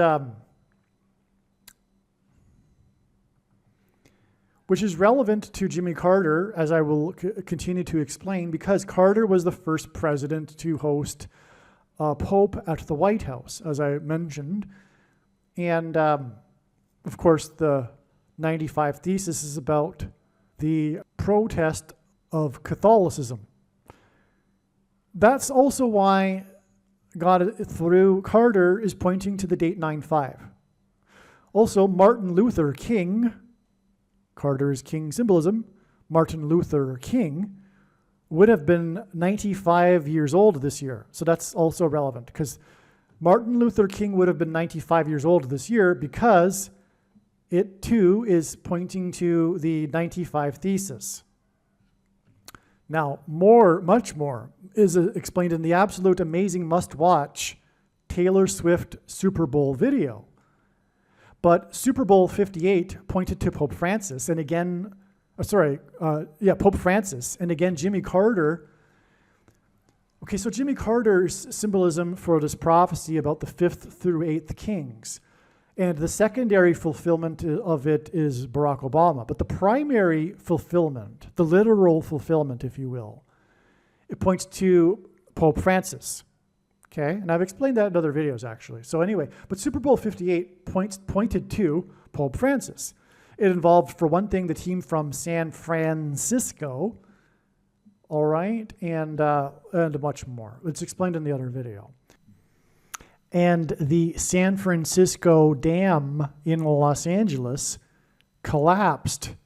relevant to Jimmy Carter, as I will continue to explain, because Carter was the first president to host a Pope at the White House, as I mentioned. And of course, the 95 Thesis is about the protest of Catholicism. That's also why God, through Carter, is pointing to the date 9/5. Also, Martin Luther King, Carter's King symbolism, Martin Luther King would have been 95 years old this year. So that's also relevant because Martin Luther King would have been 95 years old this year because it too is pointing to the 95 thesis. Now, much more, is explained in the absolute amazing must-watch Taylor Swift Super Bowl video. But Super Bowl 58 pointed to Pope Francis, and again, Pope Francis, and again, Jimmy Carter. Okay, so Jimmy Carter's symbolism for this prophecy about the 5th through 8th kings. And the secondary fulfillment of it is Barack Obama. But the primary fulfillment, the literal fulfillment, if you will, it points to Pope Francis. Okay, and I've explained that in other videos, actually. So anyway, but Super Bowl 58 pointed to Pope Francis. It involved, for one thing, the team from San Francisco, all right, and much more. It's explained in the other video. And the San Francisco Dam in Los Angeles collapsed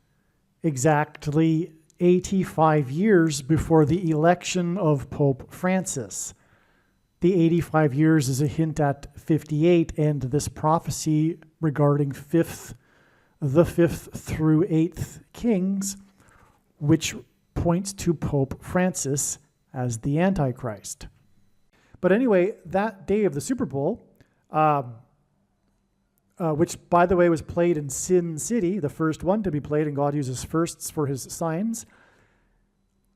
exactly 85 years before the election of Pope Francis. The 85 years is a hint at 58 and this prophecy regarding the 5th through 8th kings, which points to Pope Francis as the Antichrist. But anyway, that day of the Super Bowl, which, by the way, was played in Sin City, the first one to be played, and God uses firsts for his signs.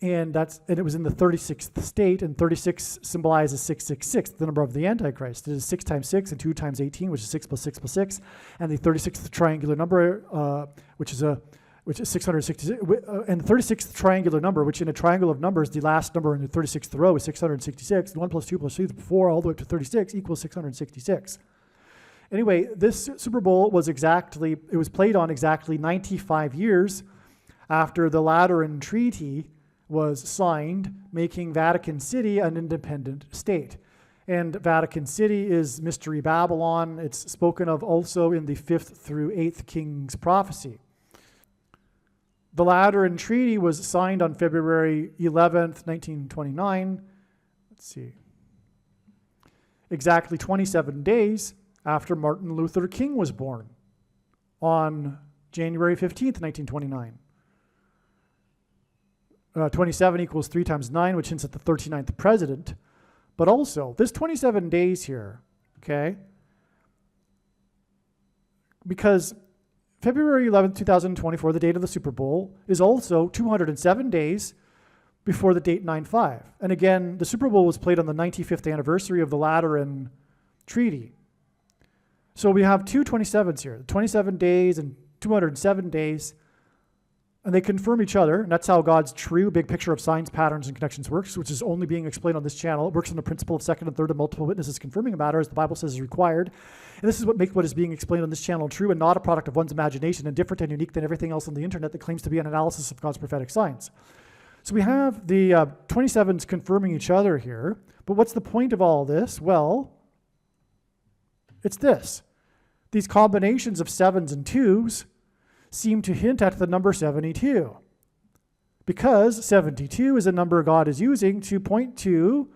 And it was in the 36th state, and 36 symbolizes 666, the number of the Antichrist. It is 6 times 6 and 2 times 18, which is 6 plus 6 plus 6. And the 36th triangular number, which is 666, and the 36th triangular number, which in a triangle of numbers, the last number in the 36th row is 666. 1 plus 2 plus 3 plus 4, all the way up to 36 equals 666. Anyway, this Super Bowl was played on exactly 95 years after the Lateran Treaty was signed, making Vatican City an independent state. And Vatican City is Mystery Babylon. It's spoken of also in the 5th through 8th Kings prophecy. The Lateran Treaty was signed on February 11th, 1929. Let's see. Exactly 27 days after Martin Luther King was born on January 15th, 1929. 27 equals 3 times 9, which hints at the 39th president. But also, this 27 days here, okay, because February 11th, 2024, the date of the Super Bowl, is also 207 days before the date 9/5. And again, the Super Bowl was played on the 95th anniversary of the Lateran Treaty. So we have two 27s here, 27 days and 207 days. And they confirm each other, and that's how God's true big picture of signs, patterns, and connections works, which is only being explained on this channel. It works on the principle of second and third and multiple witnesses confirming a matter, as the Bible says is required. And this is what makes what is being explained on this channel true and not a product of one's imagination and different and unique than everything else on the internet that claims to be an analysis of God's prophetic signs. So we have the 27s confirming each other here, but what's the point of all this? Well, it's this. These combinations of 7s and 2s seem to hint at the number 72, because 72 is a number God is using to point to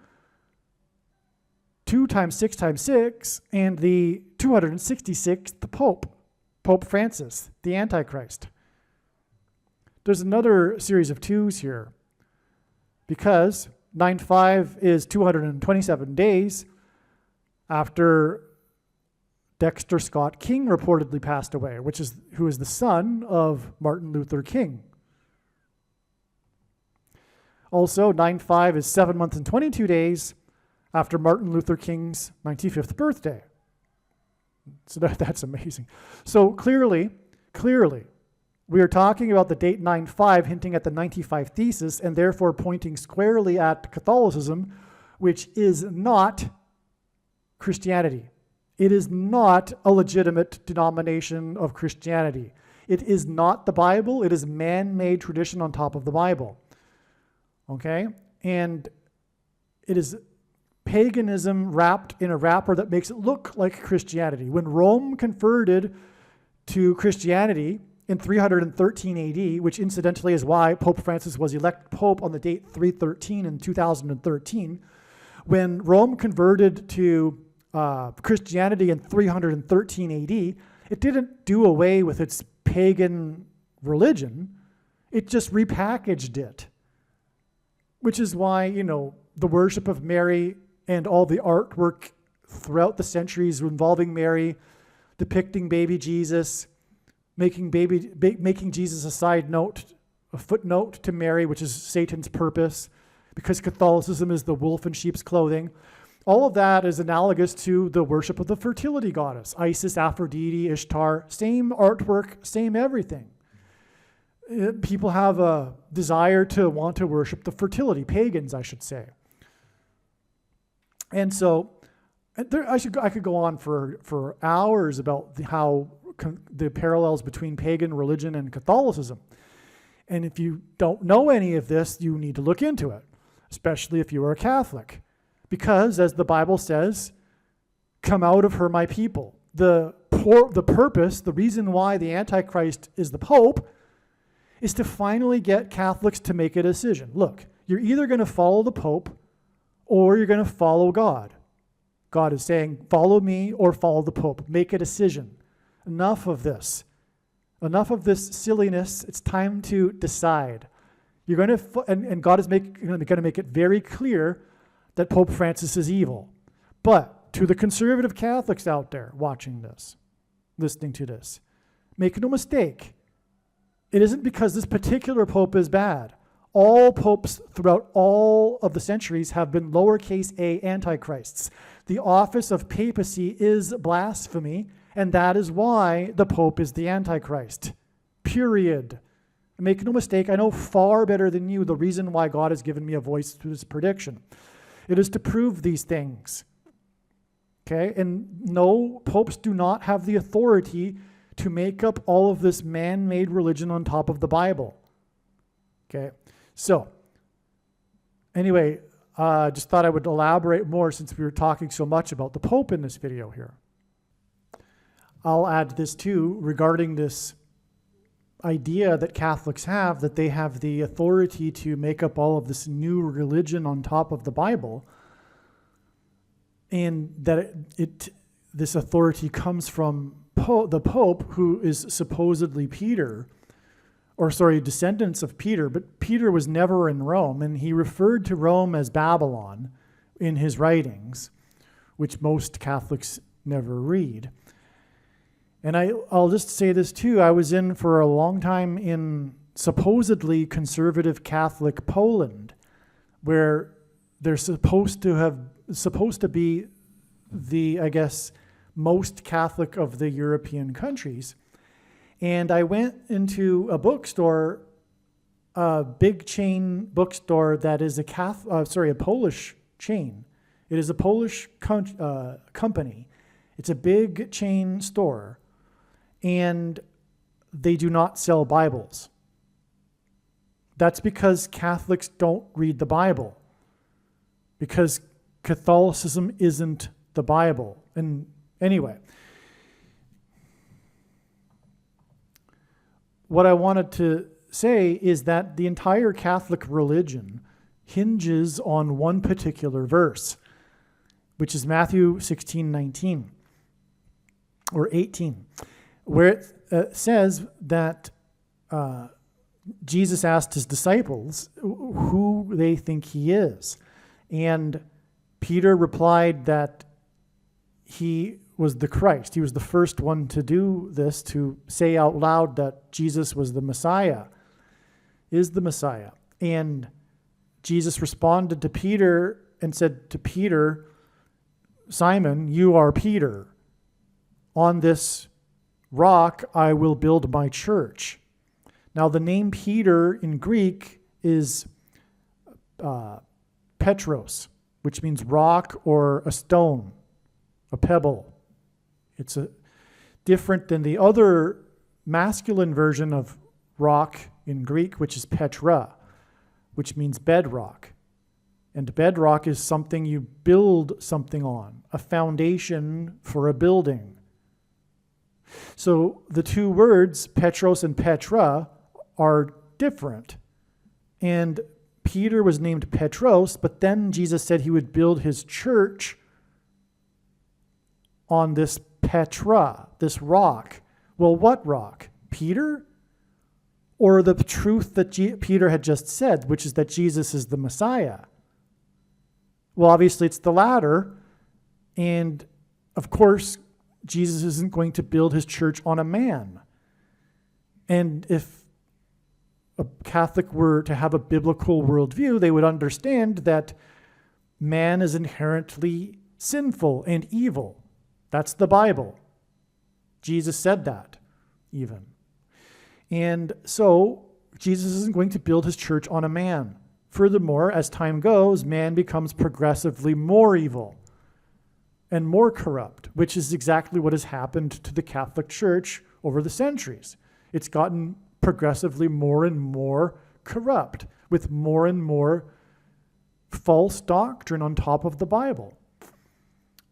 2 times 6 times 6 and the 266th Pope Francis, the Antichrist. There's another series of 2s here, because 9/5 is 227 days after Dexter Scott King reportedly passed away, who is the son of Martin Luther King. Also, 9/5 is 7 months and 22 days after Martin Luther King's 95th birthday. So that's amazing. So clearly, we are talking about the date 9/5, hinting at the 95 thesis, and therefore pointing squarely at Catholicism, which is not Christianity. It is not a legitimate denomination of Christianity. It is not the Bible. It is man-made tradition on top of the Bible. Okay? And it is paganism wrapped in a wrapper that makes it look like Christianity. When Rome converted to Christianity in 313 AD, which incidentally is why Pope Francis was elected Pope on the date 313 in 2013, when Rome converted to Christianity in 313 AD, it didn't do away with its pagan religion. It just repackaged it, which is why, the worship of Mary and all the artwork throughout the centuries involving Mary, depicting baby Jesus, making Jesus a footnote to Mary, which is Satan's purpose, because Catholicism is the wolf in sheep's clothing. All of that is analogous to the worship of the fertility goddess, Isis, Aphrodite, Ishtar, same artwork, same everything. People have a desire to want to worship the fertility, pagans, I should say. And so I could go on for hours about how the parallels between pagan religion and Catholicism. And if you don't know any of this, you need to look into it, especially if you are a Catholic. Because, as the Bible says, come out of her, my people. The purpose, the reason why the Antichrist is the Pope, is to finally get Catholics to make a decision. Look, you're either going to follow the Pope or you're going to follow God. God is saying, follow me or follow the Pope. Make a decision. Enough of this. Enough of this silliness. It's time to decide. You're going to, and God is going to make it very clear that Pope Francis is evil. But to the conservative Catholics out there watching this, listening to this, make no mistake. It isn't because this particular pope is bad. All popes throughout all of the centuries have been lowercase a antichrists. The office of papacy is blasphemy, and that is why the pope is the antichrist. Period. Make no mistake, I know far better than you the reason why God has given me a voice to this prediction. It is to prove these things. Okay? And no, popes do not have the authority to make up all of this man-made religion on top of the Bible. Okay? So, anyway, just thought I would elaborate more since we were talking so much about the Pope in this video here. I'll add this too regarding this idea that Catholics have, that they have the authority to make up all of this new religion on top of the Bible, and that this authority comes from the Pope, who is supposedly descendants of Peter, but Peter was never in Rome, and he referred to Rome as Babylon in his writings, which most Catholics never read. And I'll just say this too, I was in for a long time in supposedly conservative Catholic Poland, where they're supposed to be the, I guess, most Catholic of the European countries. And I went into a bookstore, a big chain bookstore that is a Polish chain. It is a Polish company. It's a big chain store, and they do not sell Bibles. That's because Catholics don't read the Bible, because Catholicism isn't the Bible. And anyway, what I wanted to say is that the entire Catholic religion hinges on one particular verse, which is Matthew 16:19 or 18, where it says that Jesus asked his disciples who they think he is. And Peter replied that he was the Christ. He was the first one to do this, to say out loud that Jesus was the Messiah, is the Messiah. And Jesus responded to Peter and said to Peter, Simon, you are Peter. On this rock I will build my church. Now the name Peter in Greek is Petros, which means rock or a stone, a pebble. It's different than the other masculine version of rock in Greek, which is Petra, which means bedrock. And bedrock is something you build something on, a foundation for a building. So the two words, Petros and Petra, are different. And Peter was named Petros, but then Jesus said he would build his church on this Petra, this rock. Well, what rock? Peter? Or the truth that Peter had just said, which is that Jesus is the Messiah? Well, obviously it's the latter. And of course, Jesus isn't going to build his church on a man. And if a Catholic were to have a biblical worldview, they would understand that man is inherently sinful and evil. That's the Bible. Jesus said that, even. And so, Jesus isn't going to build his church on a man. Furthermore, as time goes, man becomes progressively more evil and more corrupt, which is exactly what has happened to the Catholic Church over the centuries. It's gotten progressively more and more corrupt, with more and more false doctrine on top of the Bible.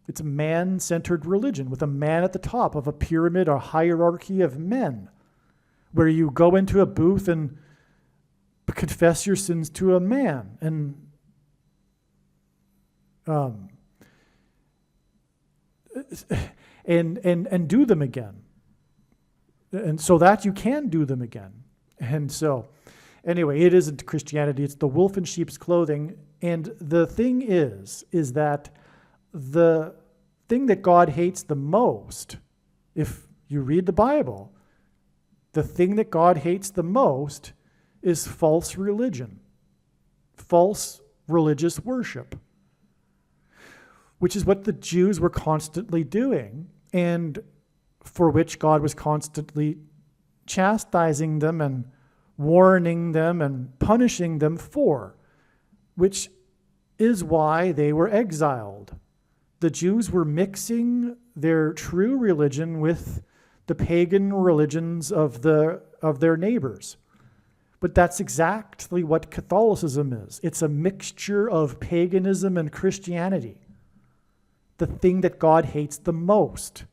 It's a man-centered religion with a man at the top of a pyramid or hierarchy of men, where you go into a booth and confess your sins to a man and do them again. And so that you can do them again. And so, anyway, it isn't Christianity. It's the wolf in sheep's clothing. And the thing is that the thing that God hates the most, if you read the Bible, the thing that God hates the most is false religion, false religious worship, which is what the Jews were constantly doing, and for which God was constantly chastising them and warning them and punishing them for, which is why they were exiled. The Jews were mixing their true religion with the pagan religions of their neighbors. But that's exactly what Catholicism is. It's a mixture of paganism and Christianity. The thing that God hates the most.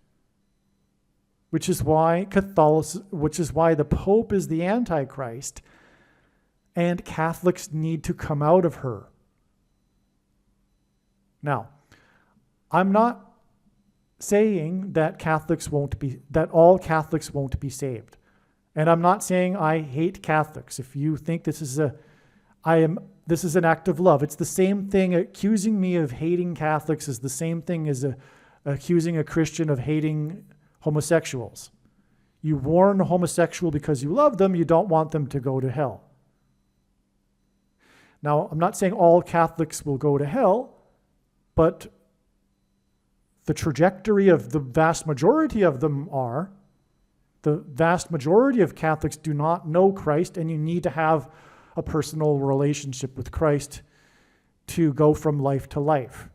Which is why the Pope is the Antichrist, and Catholics need to come out of her. Now, I'm not saying that all Catholics won't be saved. And I'm not saying I hate Catholics. If you think this is an act of love. It's the same thing. Accusing me of hating Catholics is the same thing as accusing a Christian of hating homosexuals. You warn a homosexual because you love them, you don't want them to go to hell. Now, I'm not saying all Catholics will go to hell, but the trajectory of the vast majority of them are. The vast majority of Catholics do not know Christ, and you need to have a personal relationship with Christ to go from life to life.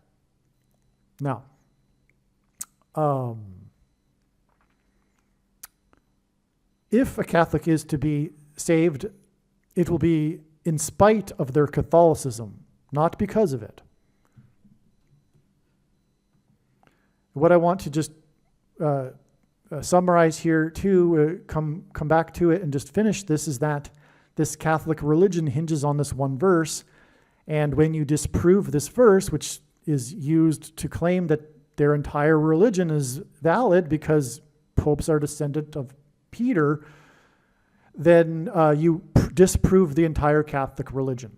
Now, if a Catholic is to be saved, it will be in spite of their Catholicism, not because of it. What I want to just summarize here too, come back to it and just finish this, is that this Catholic religion hinges on this one verse, and when you disprove this verse, which is used to claim that their entire religion is valid because popes are descendant of Peter, then you disprove the entire Catholic religion.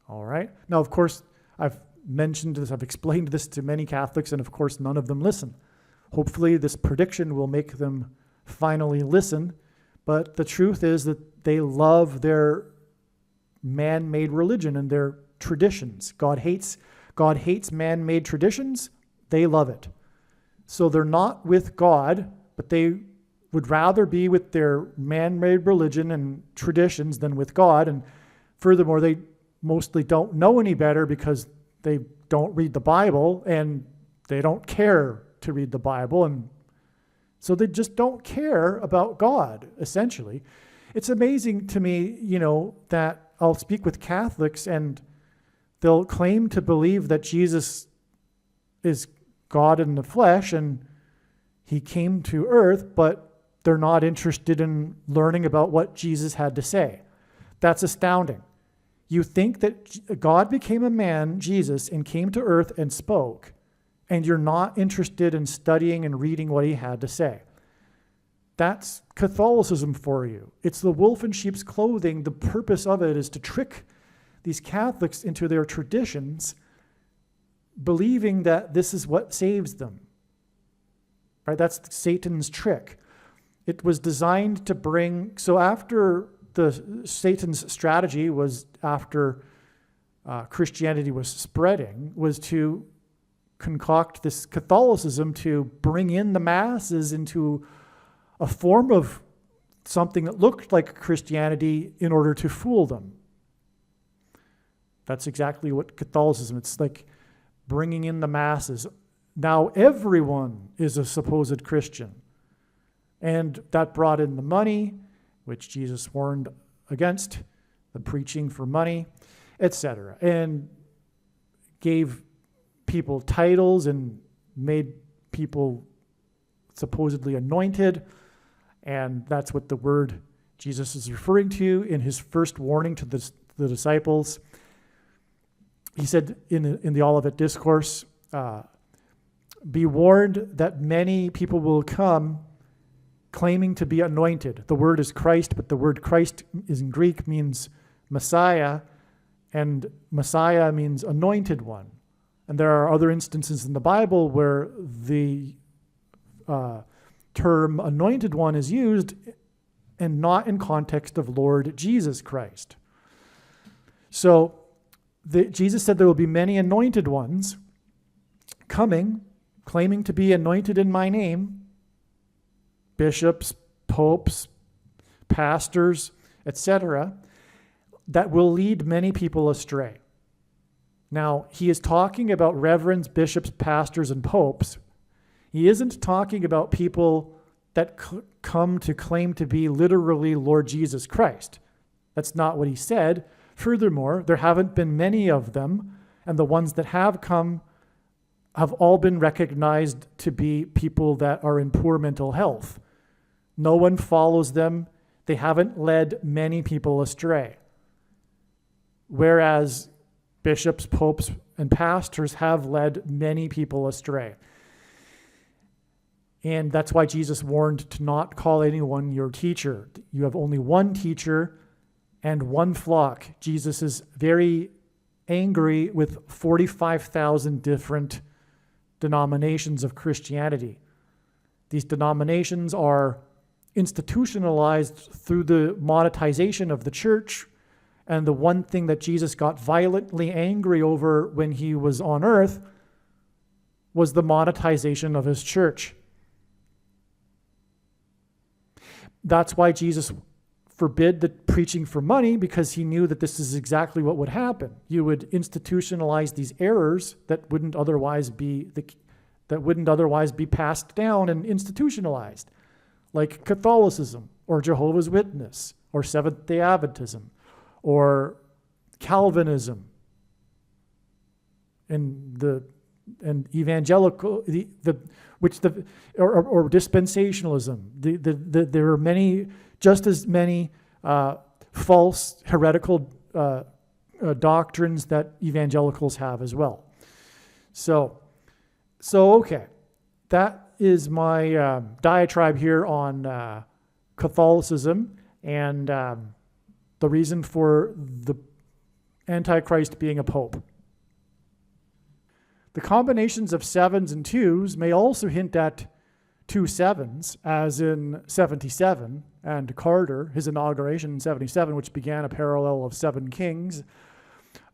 All right? Now, of course, I've mentioned this, I've explained this to many Catholics, and of course none of them listen. Hopefully this prediction will make them finally listen, but the truth is that they love their man-made religion and their traditions. God hates man-made traditions. They love it. So they're not with God, but they would rather be with their man-made religion and traditions than with God. And furthermore, they mostly don't know any better because they don't read the Bible and they don't care to read the Bible. And so they just don't care about God, essentially. It's amazing to me, that I'll speak with Catholics and They'll claim to believe that Jesus is God in the flesh and he came to earth, but they're not interested in learning about what Jesus had to say. That's astounding. You think that God became a man, Jesus, and came to earth and spoke, and you're not interested in studying and reading what he had to say. That's Catholicism for you. It's the wolf in sheep's clothing. The purpose of it is to trick these Catholics into their traditions, believing that this is what saves them. Right? That's Satan's trick. It was designed to bring, so after Satan's strategy was, after Christianity was spreading, was to concoct this Catholicism to bring in the masses into a form of something that looked like Christianity in order to fool them. That's exactly what Catholicism, it's like bringing in the masses. Now everyone is a supposed Christian. And that brought in the money, which Jesus warned against, the preaching for money, etc. And gave people titles and made people supposedly anointed. And that's what the word Jesus is referring to in his first warning to the disciples. He said in the Olivet Discourse, be warned that many people will come claiming to be anointed. The word is Christ, but the word Christ is in Greek means Messiah, and Messiah means anointed one. And there are other instances in the Bible where the term anointed one is used and not in context of Lord Jesus Christ. So Jesus said there will be many anointed ones coming, claiming to be anointed in my name, bishops, popes, pastors, etc., that will lead many people astray. Now, he is talking about reverends, bishops, pastors, and popes. He isn't talking about people that come to claim to be literally Lord Jesus Christ. That's not what he said. Furthermore, there haven't been many of them, and the ones that have come have all been recognized to be people that are in poor mental health. No one follows them. They haven't led many people astray. Whereas bishops, popes, and pastors have led many people astray. And that's why Jesus warned to not call anyone your teacher. You have only one teacher and one flock. Jesus is very angry with 45,000 different denominations of Christianity. These denominations are institutionalized through the monetization of the church. And the one thing that Jesus got violently angry over when he was on earth was the monetization of his church. That's why Jesus forbid the preaching for money, because he knew that this is exactly what would happen. You would institutionalize these errors that wouldn't otherwise be passed down and institutionalized, like Catholicism or Jehovah's Witness or Seventh-day Adventism or Calvinism and evangelical, or dispensationalism. There are many, just as many false heretical doctrines that evangelicals have as well. So okay, that is my diatribe here on Catholicism and the reason for the Antichrist being a pope. The combinations of 7s and 2s may also hint at 2 7s, as in 77, and Carter, his inauguration in 77, which began a parallel of 7 kings.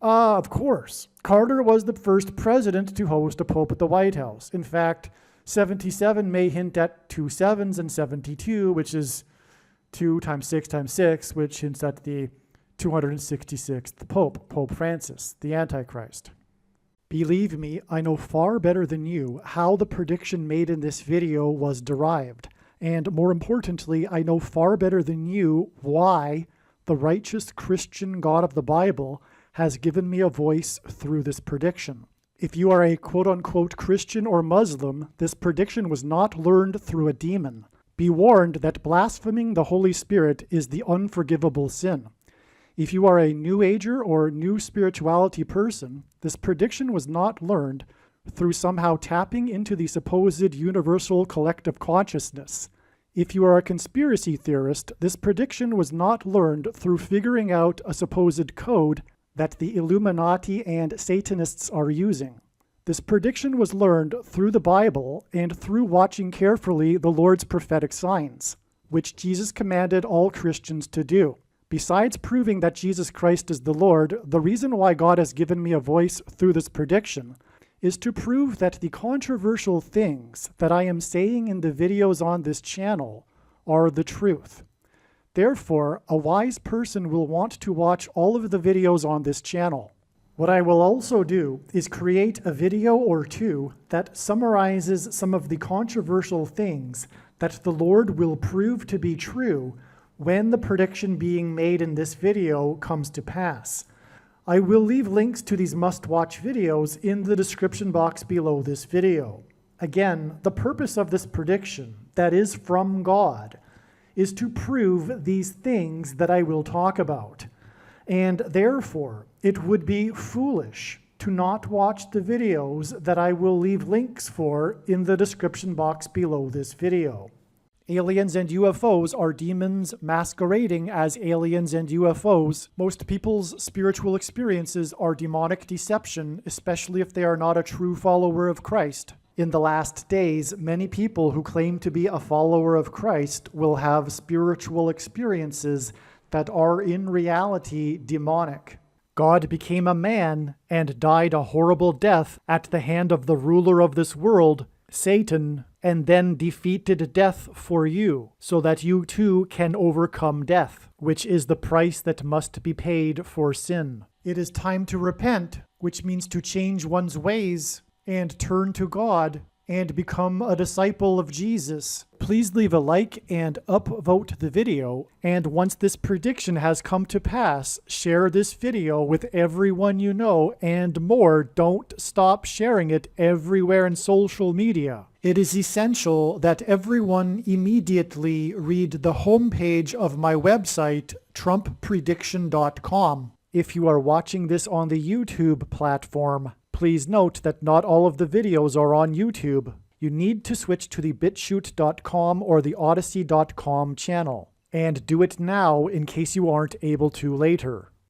Of course, Carter was the first president to host a pope at the White House. In fact, 77 may hint at 2 7s, and 72, which is 2 times 6 times 6, which hints at the 266th Pope, Pope Francis, the Antichrist. Believe me, I know far better than you how the prediction made in this video was derived. And more importantly, I know far better than you why the righteous Christian God of the Bible has given me a voice through this prediction. If you are a quote-unquote Christian or Muslim, this prediction was not learned through a demon. Be warned that blaspheming the Holy Spirit is the unforgivable sin. If you are a New Ager or New Spirituality person, this prediction was not learned through somehow tapping into the supposed universal collective consciousness. If you are a conspiracy theorist, this prediction was not learned through figuring out a supposed code that the Illuminati and Satanists are using. This prediction was learned through the Bible and through watching carefully the Lord's prophetic signs, which Jesus commanded all Christians to do. Besides proving that Jesus Christ is the Lord, the reason why God has given me a voice through this prediction is to prove that the controversial things that I am saying in the videos on this channel are the truth. Therefore, a wise person will want to watch all of the videos on this channel. What I will also do is create a video or two that summarizes some of the controversial things that the Lord will prove to be true when the prediction being made in this video comes to pass. I will leave links to these must-watch videos in the description box below this video. Again, the purpose of this prediction, that is from God, is to prove these things that I will talk about. And therefore, it would be foolish to not watch the videos that I will leave links for in the description box below this video. Aliens and UFOs are demons masquerading as aliens and UFOs. Most people's spiritual experiences are demonic deception, especially if they are not a true follower of Christ. In the last days, many people who claim to be a follower of Christ will have spiritual experiences that are in reality demonic. God became a man and died a horrible death at the hand of the ruler of this world, Satan, and then defeated death for you, so that you too can overcome death, which is the price that must be paid for sin. It is time to repent, which means to change one's ways and turn to God and become a disciple of Jesus. Please leave a like and upvote the video, and once this prediction has come to pass, share this video with everyone you know, and more, don't stop sharing it everywhere in social media. It is essential that everyone immediately read the homepage of my website, TrumpPrediction.com. If you are watching this on the YouTube platform, please note that not all of the videos are on YouTube. You need to switch to the BitChute.com or the Odyssey.com channel. And do it now in case you aren't able to later.